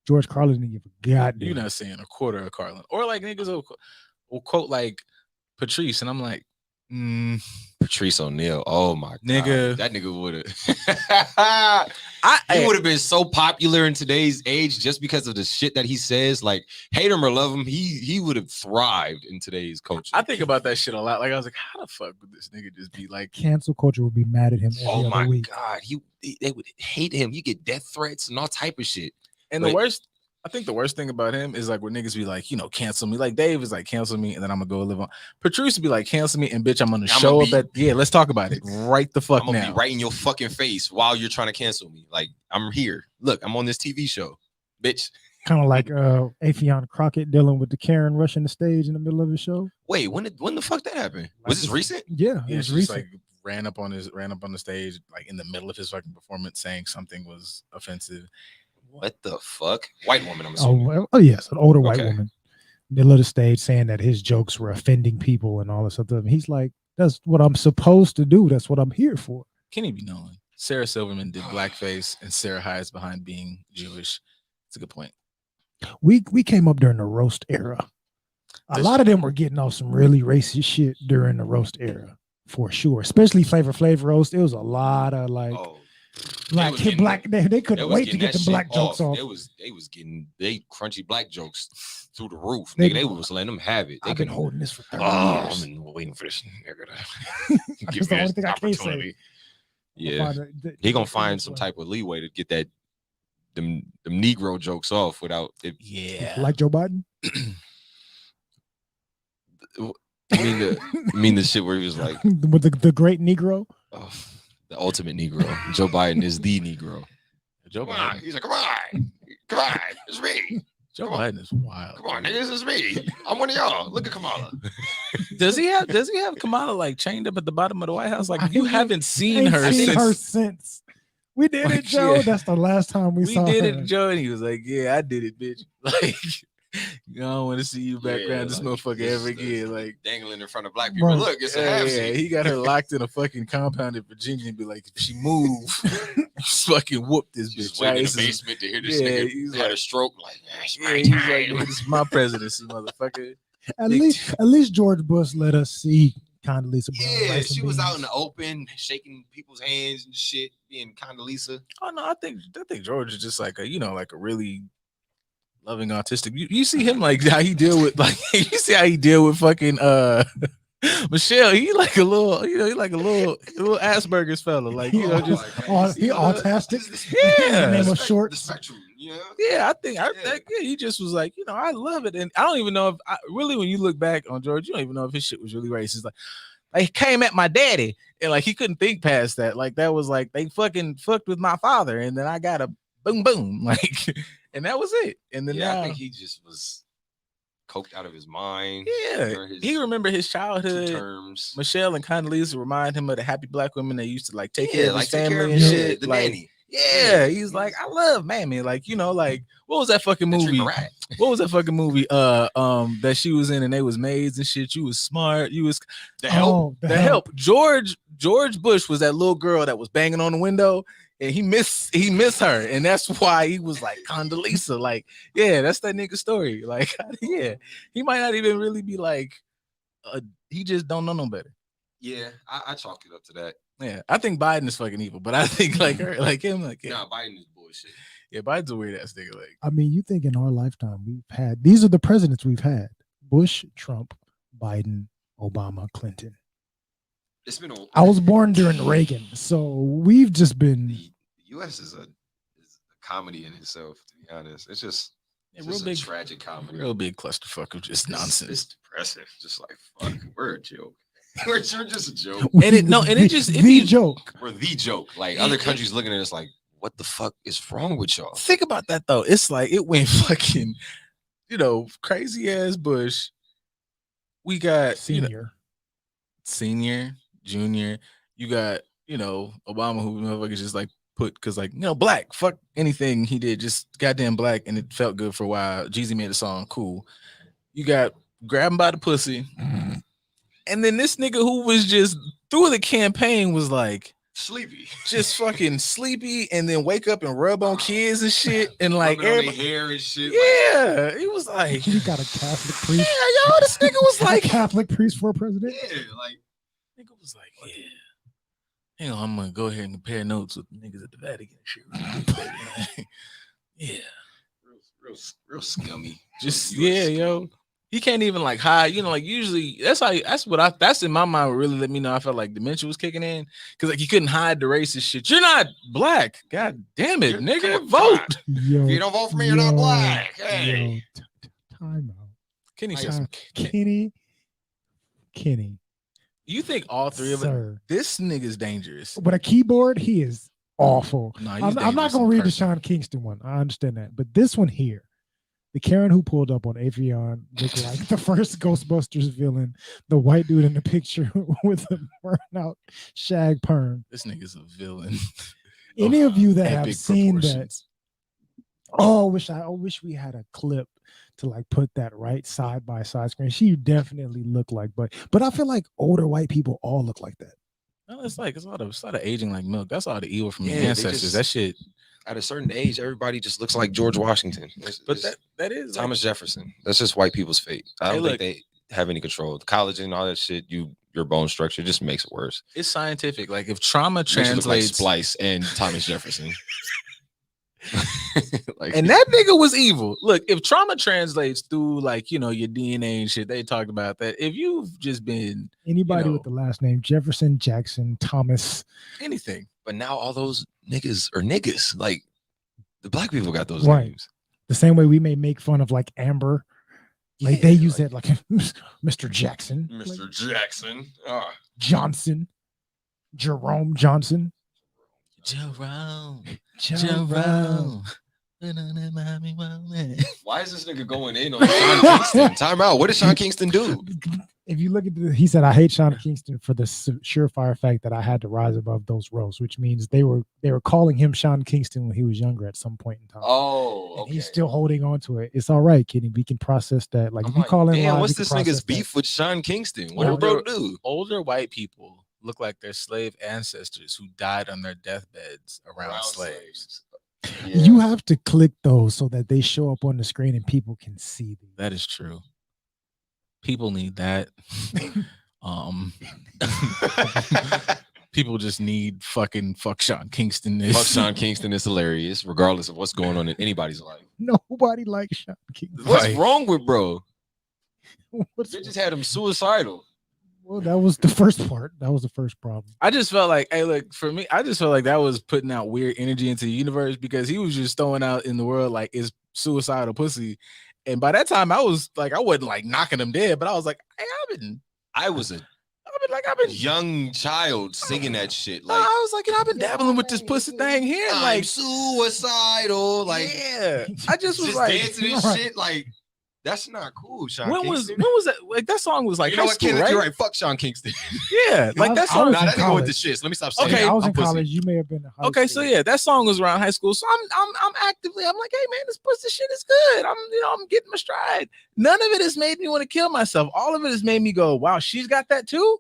George Carlin didn't give a goddamn. You're not saying a quarter of Carlin, or like niggas will quote like Patrice, and I'm like, Patrice O'Neal. Oh my nigga, God. That nigga would have. He would have been so popular in today's age just because of the shit that he says. Like, hate him or love him, he would have thrived in today's culture. I think about that shit a lot. Like, I was like, how the fuck would this nigga just be like? Cancel culture would be mad at him. Oh my God, they would hate him. You get death threats and all type of shit. And I think the worst thing about him is like when niggas be like, cancel me. Like Dave is like, cancel me, and then I'm gonna go live on. Patrice would be like, cancel me, and bitch, I'm gonna show up at. Yeah, let's talk about it right the fuck now. I'm gonna be right in your fucking face while you're trying to cancel me. Like, I'm here. Look, I'm on this TV show, bitch. Kind of like Affion Crockett dealing with the Karen rushing the stage in the middle of the show. Wait, when the fuck that happened? Was this recent? Yeah, it was recent. Like ran up on the stage like in the middle of his fucking performance saying something was offensive. What the fuck? White woman, I'm assuming. Oh yes, an older white woman. Middle of the stage saying that his jokes were offending people and all this stuff. He's like, that's what I'm supposed to do. That's what I'm here for. Can he be known? Sarah Silverman did blackface and Sarah hides behind being Jewish. It's a good point. We came up during the roast era. A lot of them were getting off some really racist shit during the roast era, for sure. Especially Flavor Flav roast. It was a lot of like they couldn't wait to get the black jokes off. They was getting crunchy black jokes through the roof. They was letting them have it. I've been holding this for 30 years. I've been waiting for this nigga to give me this opportunity. Yeah, he gonna find some type of leeway to get them Negro jokes off without it. Yeah, like Joe Biden. I mean the shit where he was like with the great Negro. Oh, the ultimate Negro. Joe Biden is the Negro. Joe Biden. He's like, come on, it's me. Joe Biden is wild. Come on, niggas, it's me. I'm one of y'all. Look at Kamala. Does he have Kamala like chained up at the bottom of the White House? Like you haven't seen her since. We did it, Joe. Yeah. That's the last time we saw her. We did it, Joe, and he was like, "Yeah, I did it, bitch." Like, I don't want to see you back around this motherfucker ever again. Like dangling in front of black people. Right. Look, it's a half seat. He got her locked in a fucking compound in Virginia and be like, if she move, fucking whoop this bitch. Just wait in the basement to hear this nigga had a stroke. Like, he's like, this is my presidency, motherfucker. At least George Bush let us see Condoleezza Brown. Yeah, she was out in the open, shaking people's hands and shit, being Condoleezza. Oh no, I think George is just like a, like a really loving autistic. You see him like how he deal with like you see how he deal with fucking Michelle. He like a little, you know, he like a little Asperger's fella. Like, you know, just He autistic. yeah. His name was short. The spectrum, yeah. Yeah, I think he just was like, you know, I love it, and I don't even know if really when you look back on George, you don't even know if his shit was really racist. Like he came at my daddy, and like he couldn't think past that. Like that was like they fucking fucked with my father, and then I got a boom boom, like, and that was it. And then I think he just was coked out of his mind. Yeah, he remembered his childhood. Terms. Michelle and Condoleezza remind him of the happy black women that used to like take care of his take care family of and him, shit. the Like, nanny. yeah, he's like, I love Mammy. Like, you know, like what was that fucking movie? What was that fucking movie? That she was in and they was maids and shit. You was smart. You was The Help. The Help. George Bush was that little girl that was banging on the window, and he missed her, and that's why he was like Condoleezza. Like, yeah, that's that nigga story. Like, yeah, he might not even really be like, he just don't know no better. Yeah, I chalk it up to that. Yeah, I think Biden is fucking evil, but I think like her, like him, like Nah, Biden is bullshit. Yeah, Biden's a weird ass nigga. Like, I mean, you think in our lifetime we've had these are the presidents we've had: Bush, Trump, Biden, Obama, Clinton. It's been I was born during Reagan, so we've just been. The U.S. is a comedy in itself. To be honest, it's just real big tragic comedy, real big clusterfuck of just nonsense. It's depressive. Just like fuck, we're a joke. We're just a joke. And it just the joke. We're the joke. Like other countries looking at us like, what the fuck is wrong with y'all? Think about that though. It's like it went fucking, you know, crazy ass Bush. We got senior, junior. You got, you know, Obama, who motherfuckers just like put because like, you know, black. Fuck anything he did, just goddamn black, and it felt good for a while. Jeezy made a song, cool. You got grab him by the pussy. And then this nigga who was just through the campaign was like sleepy, just fucking sleepy, and then wake up and rub on kids and shit, and like everybody hair and shit. Yeah, he was like, he got a Catholic priest. Yeah, yo, this nigga was like Catholic priest for president. Yeah, like nigga was like, yeah. Hang on, I'm gonna go ahead and compare notes with the niggas at the Vatican and shit. Yeah, real scummy. Just yo. He can't even like hide, you know, like usually that's in my mind what really let me know I felt like dementia was kicking in. Cause like he couldn't hide the racist shit. You're not black. God damn it, nigga. Vote. Yo, if you don't vote for me, you're not black. Hey. Time out. Kenny. You think all three of them? This nigga's dangerous. With a keyboard, he is awful. No, I'm not gonna read the Sean Kingston one. I understand that. But this one here. The Karen who pulled up on Avion looked like the first Ghostbusters villain, the white dude in the picture with a burnout shag perm. This nigga's a villain. Any of you that have seen that, I wish we had a clip to like put that right side by side screen. She definitely looked like, but I feel like older white people all look like that. No, it's a lot of aging like milk. That's all the evil from your ancestors. That shit. At a certain age, everybody just looks like George Washington. But that is Thomas Jefferson. That's just white people's fate. I don't think they have any control. The college and all that shit, your bone structure just makes it worse. It's scientific. Like if trauma translates, like Splice and Thomas Jefferson. Like, and that nigga was evil. Look, if trauma translates through like, you know, your DNA and shit, they talked about that. If you've just been anybody with the last name Jefferson, Jackson, Thomas, anything. But now all those niggas are niggas. Like the black people got those right. names. The same way we may make fun of like Amber. Like they use that like Mr. Jackson. Mr. Like, Jackson. Johnson. Jerome Johnson. Jerome. Why is this nigga going in on Sean Kingston? Time out. What did Sean Kingston do? If you look at he said, I hate Sean Kingston for the surefire fact that I had to rise above those roles, which means they were calling him Sean Kingston when he was younger at some point in time. Oh, okay. And he's still holding on to it. It's all right, Kenny. We can process that. Like if you call him, damn, what's this nigga's beef with Sean Kingston? What did bro do? Older white people look like their slave ancestors who died on their deathbeds around slaves. Yeah. You have to click those so that they show up on the screen and people can see them. That is true. People need that. people just need fuck Sean Kingston. Fuck Sean Kingston is hilarious, regardless of what's going on in anybody's life. Nobody likes Sean Kingston. What's Right. wrong with bro? What's- They just had him suicidal. well, that was the first part. That was the first problem. I just felt like, hey, look, for me, I just felt like that was putting out weird energy into the universe because he was just throwing out in the world like it's suicidal pussy. And by that time, I was like, I wasn't like knocking him dead, but I was like, hey, I was a I've been young child singing that shit. no, Like, I was like, I've been dabbling with this pussy thing here. I'm Like, suicidal. Like, yeah, I just was just like, dancing and Right. shit. Like, that's not cool, Sean when Kingston. was that? Like that song was like you know high what, school, Kenneth? right? You're right. Fuck Sean Kingston. Yeah, like I that was song. in Nah, that nigga with the college. shits. Let me stop saying Okay, that. I was I'm in pussy. college. You may have been in high Okay, school. so yeah, that song was around high school. So I'm actively, I'm like, hey man, this pussy shit is good. I'm getting my stride. None of it has made me want to kill myself. All of it has made me go, wow, she's got that too.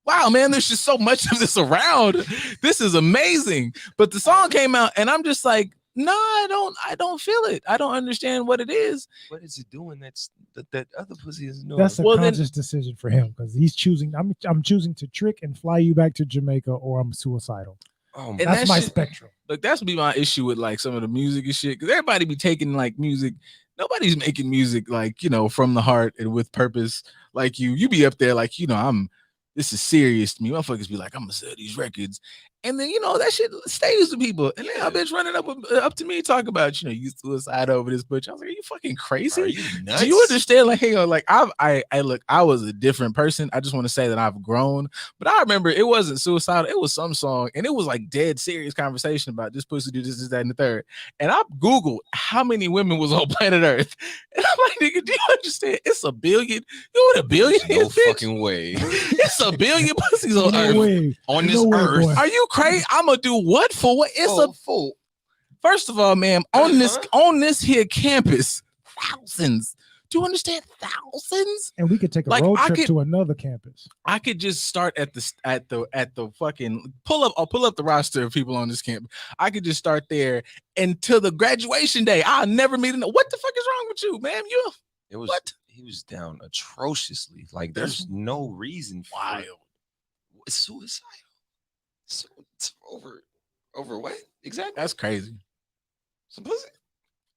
Wow, man, there's just so much of this around. This is amazing. But the song came out, and I'm just like, no, I don't feel it. I don't understand what it is. What is it doing? That other pussy is doing. That's a Well, then- conscious decision for him because he's choosing. I'm choosing to trick and fly you back to Jamaica, or I'm suicidal. oh, And That's that my shit- spectrum. Like that's be my issue with like some of the music and shit. Because everybody be taking like music. Nobody's making music like, from the heart and with purpose. Like you be up there like, this is serious to me. Motherfuckers be like, I'm gonna sell these records. And then, that shit stays with people. And then a bitch running up to me talking about, you suicide over this bitch. I was like, are you fucking crazy? Are you nuts? Do you understand? Like, hey, like I was a different person. I just want to say that I've grown. But I remember it wasn't suicidal. It was some song, and it was like dead serious conversation about this pussy do this, that, and the third. And I Googled how many women was on planet Earth. And I'm like, nigga, do you understand? It's a billion. You know what a billion No is, bitch? fucking way. It's a billion pussies on Earth. No way. On this No way, earth. boy. Are you crazy? I'm gonna do what for what? It's a full. first of all, ma'am, on this here campus, thousands. Do you understand? Thousands. And we could take a Like, road I trip could- to another campus. I could just start at the fucking pull up. I'll pull up the roster of people on this camp. I could just start there until the graduation day. I'll never meet another. What the fuck is wrong with you, ma'am? It was. What? He was down atrociously. Like, there's no reason for it. It's suicidal. So it's over what exactly? That's crazy. Some pussy.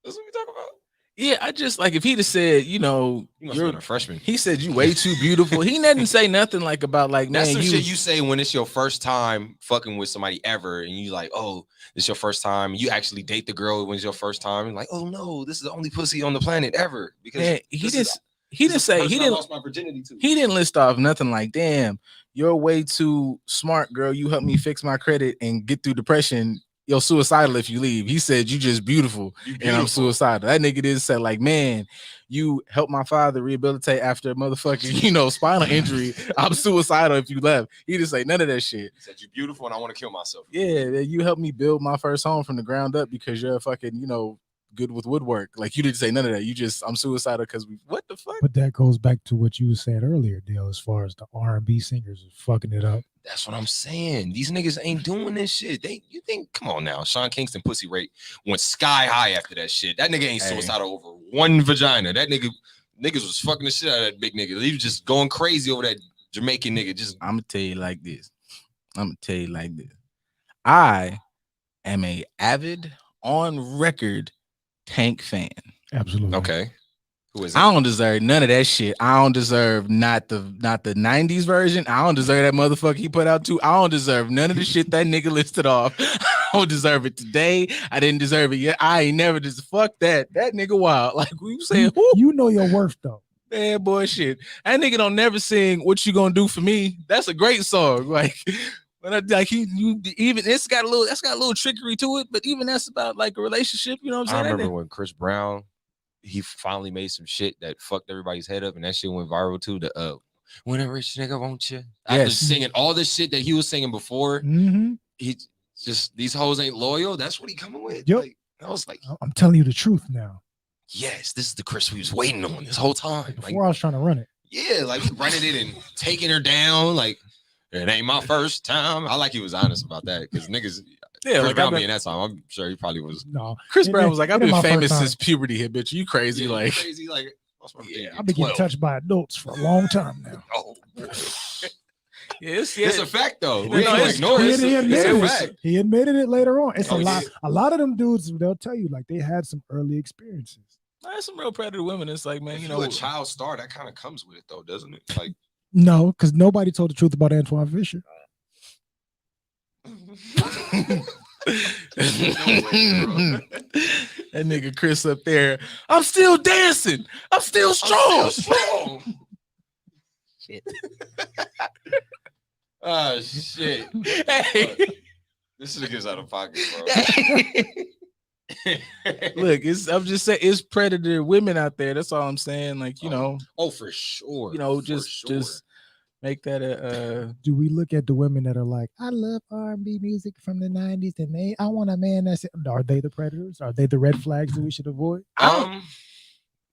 That's what we talk about. Yeah, I just like if he'd have said, You must have you're been a freshman. he said you way too beautiful. He didn't say nothing like about like, That's man, some shit you say when it's your first time fucking with somebody ever, and you like, oh, it's your first time. You actually date the girl when it's your first time, and like, oh no, this is the only pussy on the planet ever. Because man, he this didn't is- he this didn't is the say he person I didn't lost my virginity to. he didn't list off nothing like, damn, you're way too smart, girl. You helped me fix my credit and get through depression. You're suicidal if you leave. He said you just beautiful, You and I'm beautiful. suicidal. That nigga didn't say like, man, you helped my father rehabilitate after a motherfucking, spinal injury. I'm suicidal if you left. He didn't say none of that shit. He said you're beautiful and I want to kill myself. Yeah, you helped me build my first home from the ground up because you're fucking, good with woodwork. Like you didn't say none of that. You just, I'm suicidal because what the fuck? But that goes back to what you were saying earlier, Dale, as far as the R&B singers are fucking it up. That's what I'm saying. These niggas ain't doing this shit. You think, come on now. Sean Kingston pussy rate went sky high after that shit. That nigga ain't Hey. suicidal over one vagina. That niggas was fucking the shit out of that big nigga. He was just going crazy over that Jamaican nigga. Just I'm gonna tell you like this. I am a avid on record Tank fan. Absolutely. okay. Who is it? I don't deserve none of that shit. I don't deserve not the 90s version. I don't deserve that motherfucker he put out too. I don't deserve none of the shit that nigga listed off. I don't deserve it today. I didn't deserve it yet. I ain't never just fuck that. That nigga wild. Like we saying, who? You know your worth, though. Man, boy, shit. That nigga don't never sing "What You Gonna Do For Me." That's a great song. Like, when it's got a little trickery to it, but even that's about like a relationship. You know what I'm I saying? remember when Chris Brown, he finally made some shit that fucked everybody's head up, and that shit went viral too. The when a rich nigga won't you? After Yes. singing all this shit that he was singing before, Mm-hmm. he just these hoes ain't loyal. That's what he coming with. Yep. Like, I was like, I'm telling you the truth now. yes, this is the Chris we was waiting on this whole time. Like, Before I was trying to run it. yeah, like he running it and taking her down. Like, it ain't my first time. I like he was honest about that because niggas. Yeah, Chris like Brown I've been- being that time, I'm sure he probably was. No. Chris It Brown ain't- was like, it I've ain't been my first famous time. since puberty here, bitch. You crazy? Yeah, Like, crazy, like yeah, I've been getting touched by adults for a long time now. Oh, boy. Yes, It's a fact though. No, We ain't gonna it's ignore true. it. He It's admitted a it. fact. He admitted it later on. It's Oh, a lot. yeah. A lot of them dudes, they'll tell you like they had some early experiences. There's some real predator women. It's like, man, If you you're know, a child star, that kind of comes with it though, doesn't it? Like No, because nobody told the truth about Antoine Fisher. That nigga Chris up there. I'm still dancing. I'm still strong. Shit. Oh shit. Hey. This nigga's out of pocket, bro. Look, I'm just saying it's predator women out there. That's all I'm saying. Like, you know, Oh, for sure. you know, For just sure. make that a Do we look at the women that are like, I love R&B music from the 90s and I want a man that's, are they the predators? Are they the red flags that we should avoid?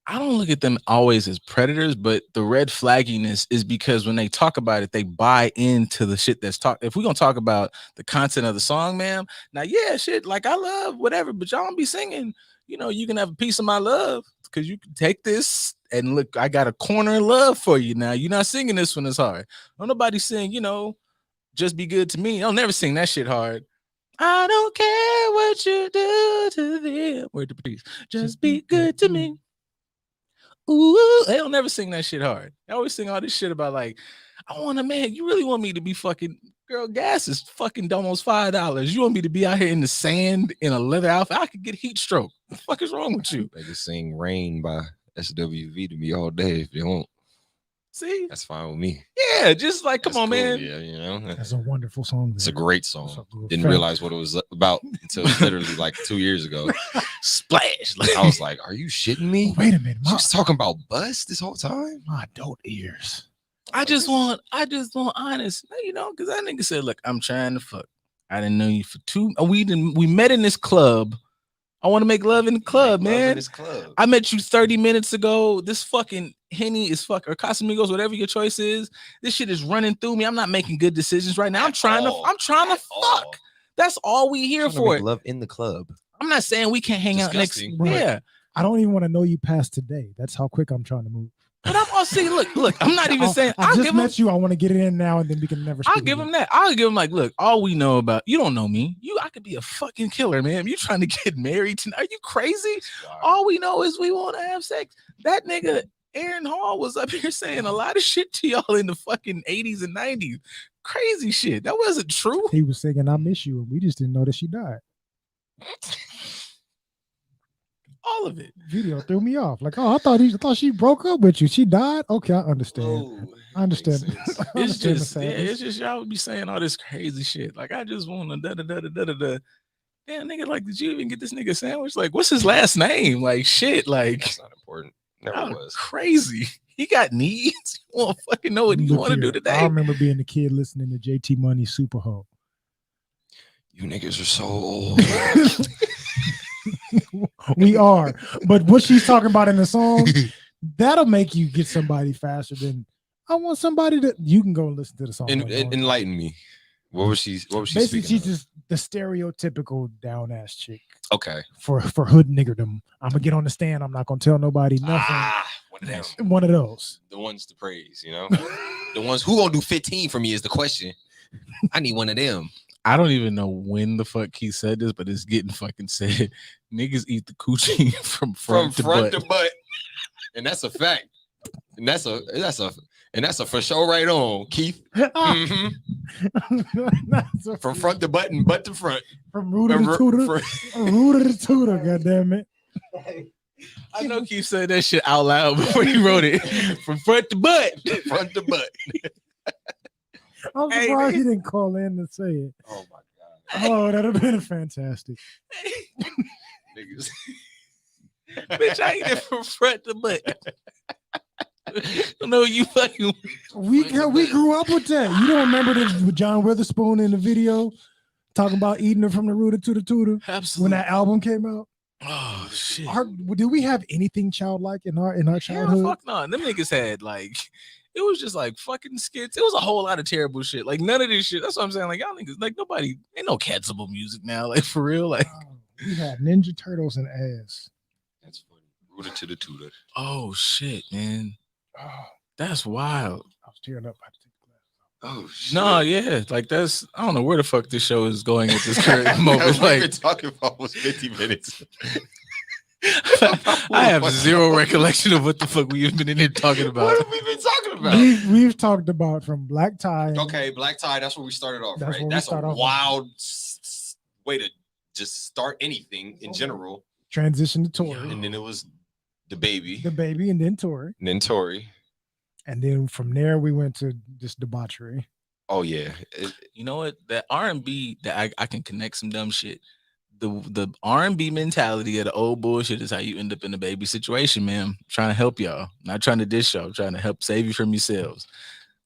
I don't look at them always as predators, but the red flagginess is because when they talk about it, they buy into the shit that's talked. If we're gonna talk about the content of the song, ma'am, now yeah, shit, like I love whatever, but y'all don't be singing, you know, you can have a piece of my love because you can take this and look, I got a corner of love for you now. You're not singing this one as hard. Don't nobody sing, you know, just be good to me. I'll never sing that shit hard. I don't care what you do to them. Word to please. Just be good to me. Ooh, they don't never sing that shit hard. They always sing all this shit about like, I want a man. You really want me to be fucking girl? Gas is fucking almost $5. You want me to be out here in the sand in a leather outfit? I could get heat stroke. What the fuck is wrong with you? They just sing "Rain" by SWV to me all day. If you want, See, that's fine with me. yeah, just like come That's on, cool, man. yeah, you know, That's a wonderful song. it's a man. great song. Didn't realize what it was about until literally like 2 years ago. Splash. I was like, "Are you shitting me?" Wait a minute. She was talking about bus this whole time. My adult ears. I just want honest, you know, because that nigga said, look, I'm trying to fuck. I didn't know you for we met in this club. I want to make love in the club, Make love man. in this club. I met you 30 minutes ago. This fucking Henny is fuck or Casamigos, whatever your choice is. This shit is running through me. I'm not making good decisions right now. I'm trying to fuck. That's all we here for. Love in the club. I'm not saying we can't hang out next. Disgusting. Right. Yeah. I don't even want to know you past today. That's how quick I'm trying to move. But I'm all see, look, I'm not even saying I I'll just give met him. you. I want to get it in now and then we can never I'll speak give again. him that. I'll give him like, look, all we know about you don't know me. I could be a fucking killer, man. You trying to get married tonight? Are you crazy? All we know is we want to have sex. That nigga Aaron Hall was up here saying a lot of shit to y'all in the fucking 80s and 90s. Crazy shit. That wasn't true. He was singing I Miss You and we just didn't know that she died. All of it. Video threw me off. Like, oh, I thought she broke up with you. She died. Okay, I understand. I understand. I It's understand the just, yeah, sadness. it's just y'all would be saying all this crazy shit. Like, I just want to da. Damn, nigga, like, did you even get this nigga a sandwich? Like, what's his last name? Like, shit, like, That's not important. Never was. Crazy. He got needs. You won't fucking know what he Look want to here, do today. I remember being a kid listening to JT Money Super Ho. You niggas are so old. We are, but what she's talking about in the song, that'll make you get somebody faster than I want somebody that you can go and listen to the song. Enlighten me. What was she? Basically, speaking she's of? just the stereotypical down ass chick Okay. for hood niggerdom. I'm gonna get on the stand. I'm not gonna tell nobody nothing. One of them. One of those. The ones to praise, you know. The ones who gonna do 15 for me is the question. I need one of them. I don't even know when the fuck he said this, but it's getting fucking said. Niggas eat the coochie from front to butt. And that's a fact. And that's a for sure right on, Keith. Mhm. From front to butt and butt to front. From rooter to tutor. Rooter to tutor, goddammit. I know Keith said that shit out loud before he wrote it. From front to butt. Front to butt. I'm surprised he didn't call in to say it. Oh my God. Oh, that'd have been fantastic. Niggas. Bitch, I eat it from front to butt. No, you fucking. We grew up with that. You don't remember this with John Witherspoon in the video talking about eating it from the rooter to the tutor Absolutely. when that album came out? Oh shit. Do we have anything childlike in our childhood? Hell, fuck no. Them niggas had like, it was just like fucking skits. It was a whole lot of terrible shit. Like none of this shit. That's what I'm saying. Like y'all niggas, like nobody, ain't no catchable music now. Like for real. Like We had Ninja Turtles and ass. That's funny. Rooter to the tutor. oh shit, man. Oh, That's wild. I was tearing up. I had to take the Oh shit. No, yeah, like that's I don't know where the fuck this show is going at this current We've moment. been Like talking for almost 50 minutes. I have zero recollection of what the fuck we've been in here talking about. What have we been talking about? We've talked about from black tie. Okay, black tie. That's where we started off, That's right? where we That's a start off. wild way to just start anything in general. Transition to Tory. And then it was the baby, And then Tory. and then Tory. And then from there we went to just debauchery. Oh yeah, You know what? That R&B that I can connect some dumb shit. The R&B mentality of the old bullshit is how you end up in a baby situation, man. I'm trying to help y'all, not trying to dish y'all. I'm trying to help save you from yourselves.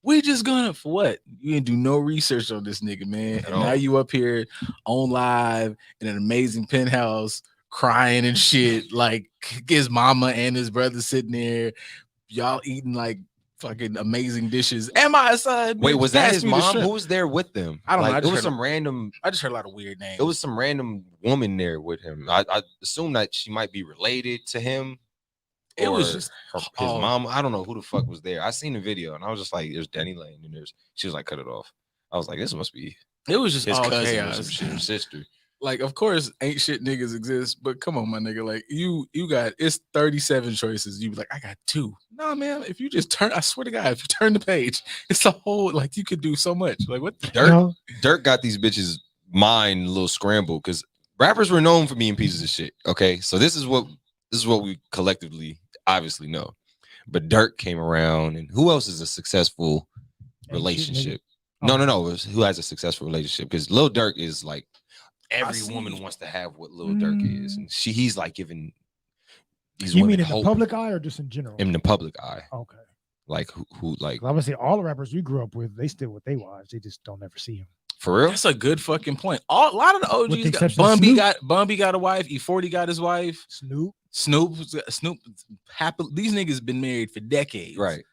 We just gonna for what? You didn't do no research on this nigga, man. And now you up here on live in an amazing penthouse, crying and shit. Like his mama and his brother sitting there, y'all eating like fucking amazing dishes. Am I a son? wait, was that Pass his me the mom? shrimp. Who was there with them? I don't know. Like, I it was just heard some random. I just heard a lot of weird names. It was some random woman there with him. I assume that she might be related to him. It was or just his mom. I don't know who the fuck was there. I seen the video and I was just like, "There's Danny Lane," and she was like, "Cut it off." I was like, "This must be it was just his all cousin or chaos. some shit, or sister." Like, of course, ain't shit niggas exist, but come on, my nigga. Like, you got it's 37 choices. You be like, I got 2. Nah, man. If you just turn, I swear to God, if you turn the page, it's a whole like you could do so much. Like, what the Dirk got these bitches' mind a little scrambled because rappers were known for being pieces of shit. Okay, so this is what we collectively obviously know. But Dirk came around, and who else is a successful relationship? No. It was who has a successful relationship? Because Lil Durk is like every woman wants to have what Lil Durk is, and he's like giving these You women mean in hope the public eye or just in general? in the public eye. Okay. Like who like Obviously, all the rappers we grew up with, they still with their wives. They just don't ever see them. for real? That's a good fucking point. A lot of the With OGs the got exception of Bumby got a wife, E40 got his wife, Snoop. Snoop happy. These niggas been married for decades. Right.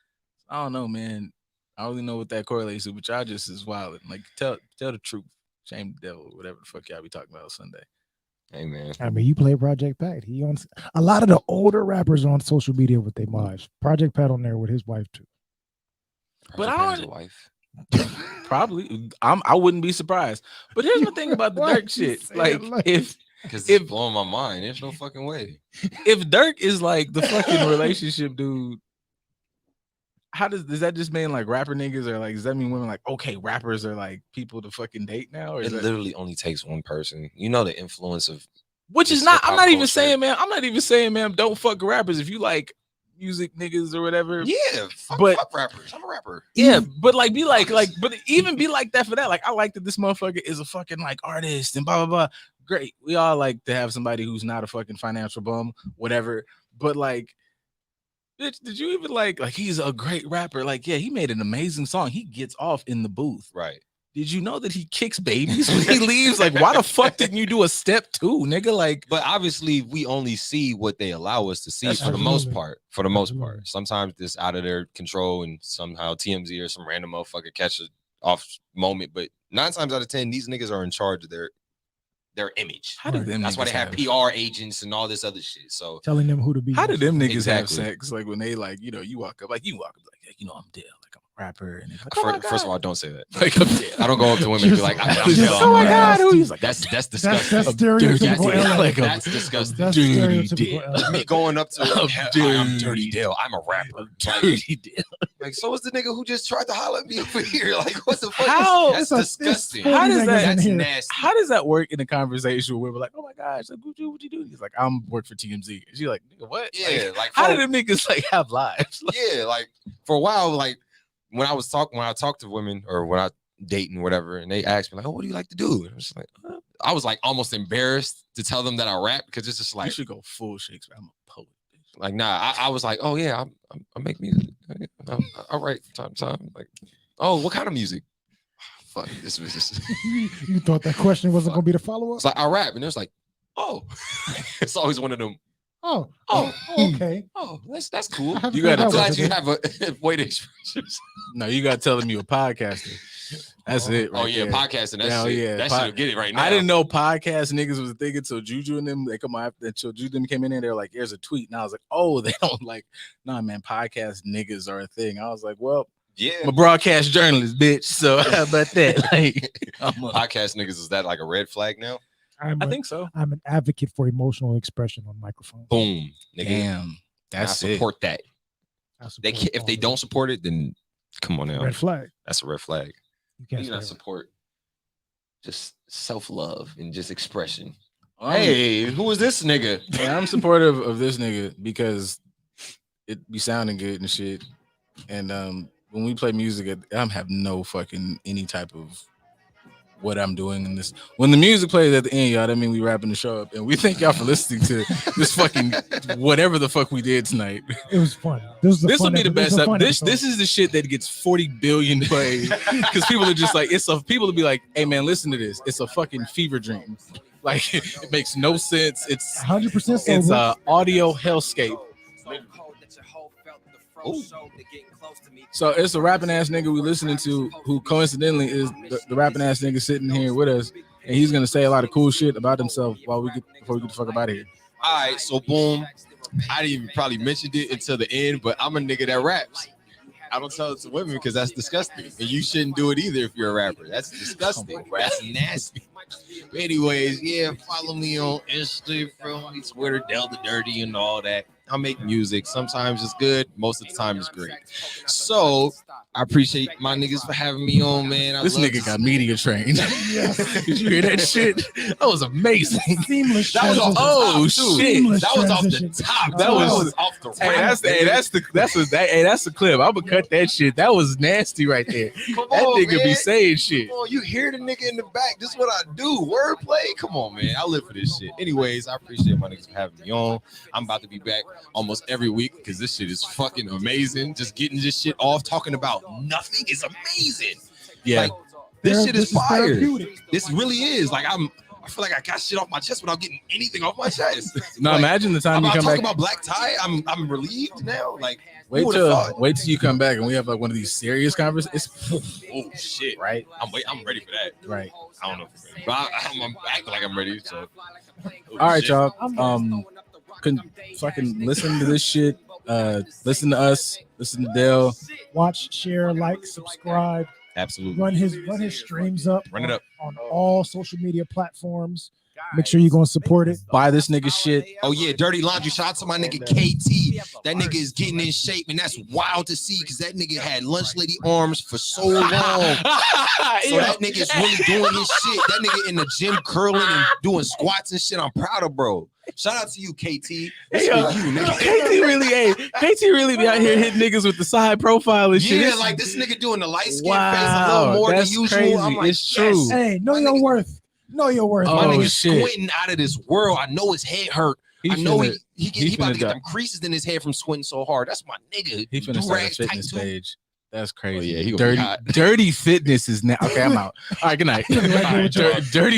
I don't know, man. I don't really know what that correlates to, but y'all just is wild. Like tell the truth. Shame the devil, whatever the fuck y'all be talking about Sunday. Hey man. I mean, you play Project Pat. He on a lot of the older rappers on social media with their wives. Project Pat on there with his wife too. But I Has don't- a wife. Probably. I wouldn't be surprised. But here's the thing about the Why Dirk you shit. say Like it like- Because If- it's blowing my mind. There's no fucking way. if Dirk is like the fucking relationship dude, how does that just mean like rapper niggas or like does that mean women like okay rappers are like people to fucking date now? Or It is that, literally only takes one person. You know the influence of which is just not I'm hip-hop not even culture. saying, man. I'm not even saying, man, don't fuck rappers. If you like music niggas or whatever. yeah, but- fuck rappers. I'm a rapper. Yeah, but like be like, but even be like that for that. Like, I like that this motherfucker is a fucking like artist and blah blah blah. Great. We all like to have somebody who's not a fucking financial bum, whatever. But like, bitch, did you even like he's a great rapper? Like, yeah, he made an amazing song. He gets off in the booth. Right. Did you know that he kicks babies when he leaves? Like, why the fuck didn't you do a step 2, nigga? Like, But obviously, we only see what they allow us to see That's for the most absolutely. part. For the most Absolutely. part, sometimes this out of their control, and somehow TMZ or some random motherfucker catch a off moment. But 9 times out of 10, these niggas are in charge of their image. how did Right. them That's why niggas they have PR agents and all this other shit. So Telling them who to be. How did them niggas Exactly. have sex? Like when they like, you walk up like, yeah, I'm Dell, like I'm a rapper, and they're like, oh my first of God. all, don't say that. Like I'm Dell. I don't go up to women and be like, I'm Just- Dell, oh my I'm a God, rapper. who he's like, That's That's disgusting. stereotypical That's, LA. like a- that's disgusting. That's Dirty stereotypical Dell. LA. Me going up to I'm I'm Dirty Dell. I'm a rapper. Dirty Dell. Like, so was the nigga who just tried to holler at me over here. Like, what the fuck? How- That's It's disgusting. 40 How does niggas that- in That's here. nasty. How does that work in a conversation where we're like, oh my gosh, like, what you do? He's like, I'm work for TMZ. And she's like, nigga, what? Yeah, Like, like how for- do them niggas like have lives? Like, yeah, like for a while, like when I talk to women or when I dating whatever, and they ask me like, "Oh, what do you like to do?" And I was just like, I was like almost embarrassed to tell them that I rap because it's just you like, should go full Shakespeare. I'm a poet. Bitch. like nah. I was like, oh yeah, I make music. I write from time to time. Like, oh, what kind of music? Fuck, this was just. You thought that question wasn't going to be the follow up? It's like I rap, and it was like, oh, it's always one of them. Oh, Oh. okay. Oh, that's cool. I haven't You heard gotta that I'm one glad you today. have a way to express yourself. No, you gotta tell them you a podcaster. That's it. Oh right yeah, there. podcasting. That Hell shit. yeah, That pod- shit'll get it right now. I didn't know podcast niggas was a thing until Juju and them. They come out after until Juju and them came in there. They're like, "Here's a tweet," and I was like, "Oh, they don't like." Nah, man, podcast niggas are a thing. I was like, "Well, Yeah. I'm a broadcast journalist, bitch. So how about that? Like, Podcast niggas, is that like a red flag now? I think so. I'm an advocate for emotional expression on microphone. Boom, nigga. Damn, that's I it. support that. If they don't support it, then come on now. red flag. That's a red flag. You can't You not say support just self-love and just expression. I'm- Hey, who is this nigga? Yeah, I'm supportive of this nigga because it be sounding good and shit. And when we play music, I have no fucking any type of what I'm doing in this. When the music plays at the end, y'all, that mean we wrapping the show up. And we thank y'all for listening to this fucking whatever the fuck we did tonight. It was fun. This Will be the best. This is the shit that gets 40 billion plays because people are just like, people will be like, hey man, listen to this. It's a fucking fever dream. Like it makes no sense. It's 100% sober. it's a audio hellscape. Ooh. So it's a rapping ass nigga we listening to who coincidentally is the rapping ass nigga sitting here with us, and he's gonna say a lot of cool shit about himself before we get the fuck up out of here. All right, so boom. I didn't even probably mentioned it until the end, but I'm a nigga that raps. I don't tell it to women because that's disgusting, and you shouldn't do it either if you're a rapper. That's disgusting. That's nasty. But anyways, yeah, follow me on Instagram, Twitter, Dell the Dirty, and all that. I make music. Sometimes it's good. Most of the time it's great. So I appreciate my niggas for having me on, man. This nigga got media trained. Did you hear that shit? That was amazing. Seamless That was off the Oh, top, too. shit. Seamless That was off the transition. top. That was off the Hey, that's the clip. I'm gonna cut that shit. That was nasty right there. Come That on, nigga man. be saying shit. Come on, you hear the nigga in the back. This is what I do. Wordplay. Come on, man. I live for this shit. Anyways, I appreciate my niggas for having me on. I'm about to be back almost every week because this shit is fucking amazing. Just getting this shit off, talking about nothing is amazing. Yeah. Like, this shit is fire. therapeutic. This really is. Like, I feel like I got shit off my chest without getting anything off my chest. No, Like, imagine the time I'm you about come talking back. about black tie. I'm relieved now. Like, Wait who would've till thought? you come back and we have like one of these serious conversations. Oh shit. Right, I'm ready for that. right. I don't know if I'm ready, but I'm acting like I'm ready. So, oh, All right, shit. y'all. Fucking listen to this shit. Listen to us. Listen to Dell. Watch, share, like, subscribe. Absolutely. Run his streams up. Run it up. on all social media platforms. Make sure you're gonna support it. Buy this nigga shit. Oh yeah, Dirty Laundry. Shout out to my nigga KT. That nigga is getting in shape, and that's wild to see because that nigga had lunch lady arms for so long. So that nigga is really doing his shit. That nigga in the gym curling and doing squats and shit. I'm proud of bro. Shout out to you, KT. That's Yo, for you, nigga. KT really be out here hitting niggas with the side profile and shit. Yeah, like this nigga doing the light skin face a Wow, little more than that's usual. crazy. I'm like, It's true. Hey, know My your nigga- worth. Know your worth. My Oh, nigga shit. squinting out of this world. I know his head hurt. I know he about finna to get die. them creases in his head from squinting so hard. That's my nigga. He finna start a Do-rags tight fitness too. page. That's crazy. Oh, yeah, he gonna be hot. Dirty fitness is now. Okay, I'm out. All right, good night. Right there with y'all. Dirty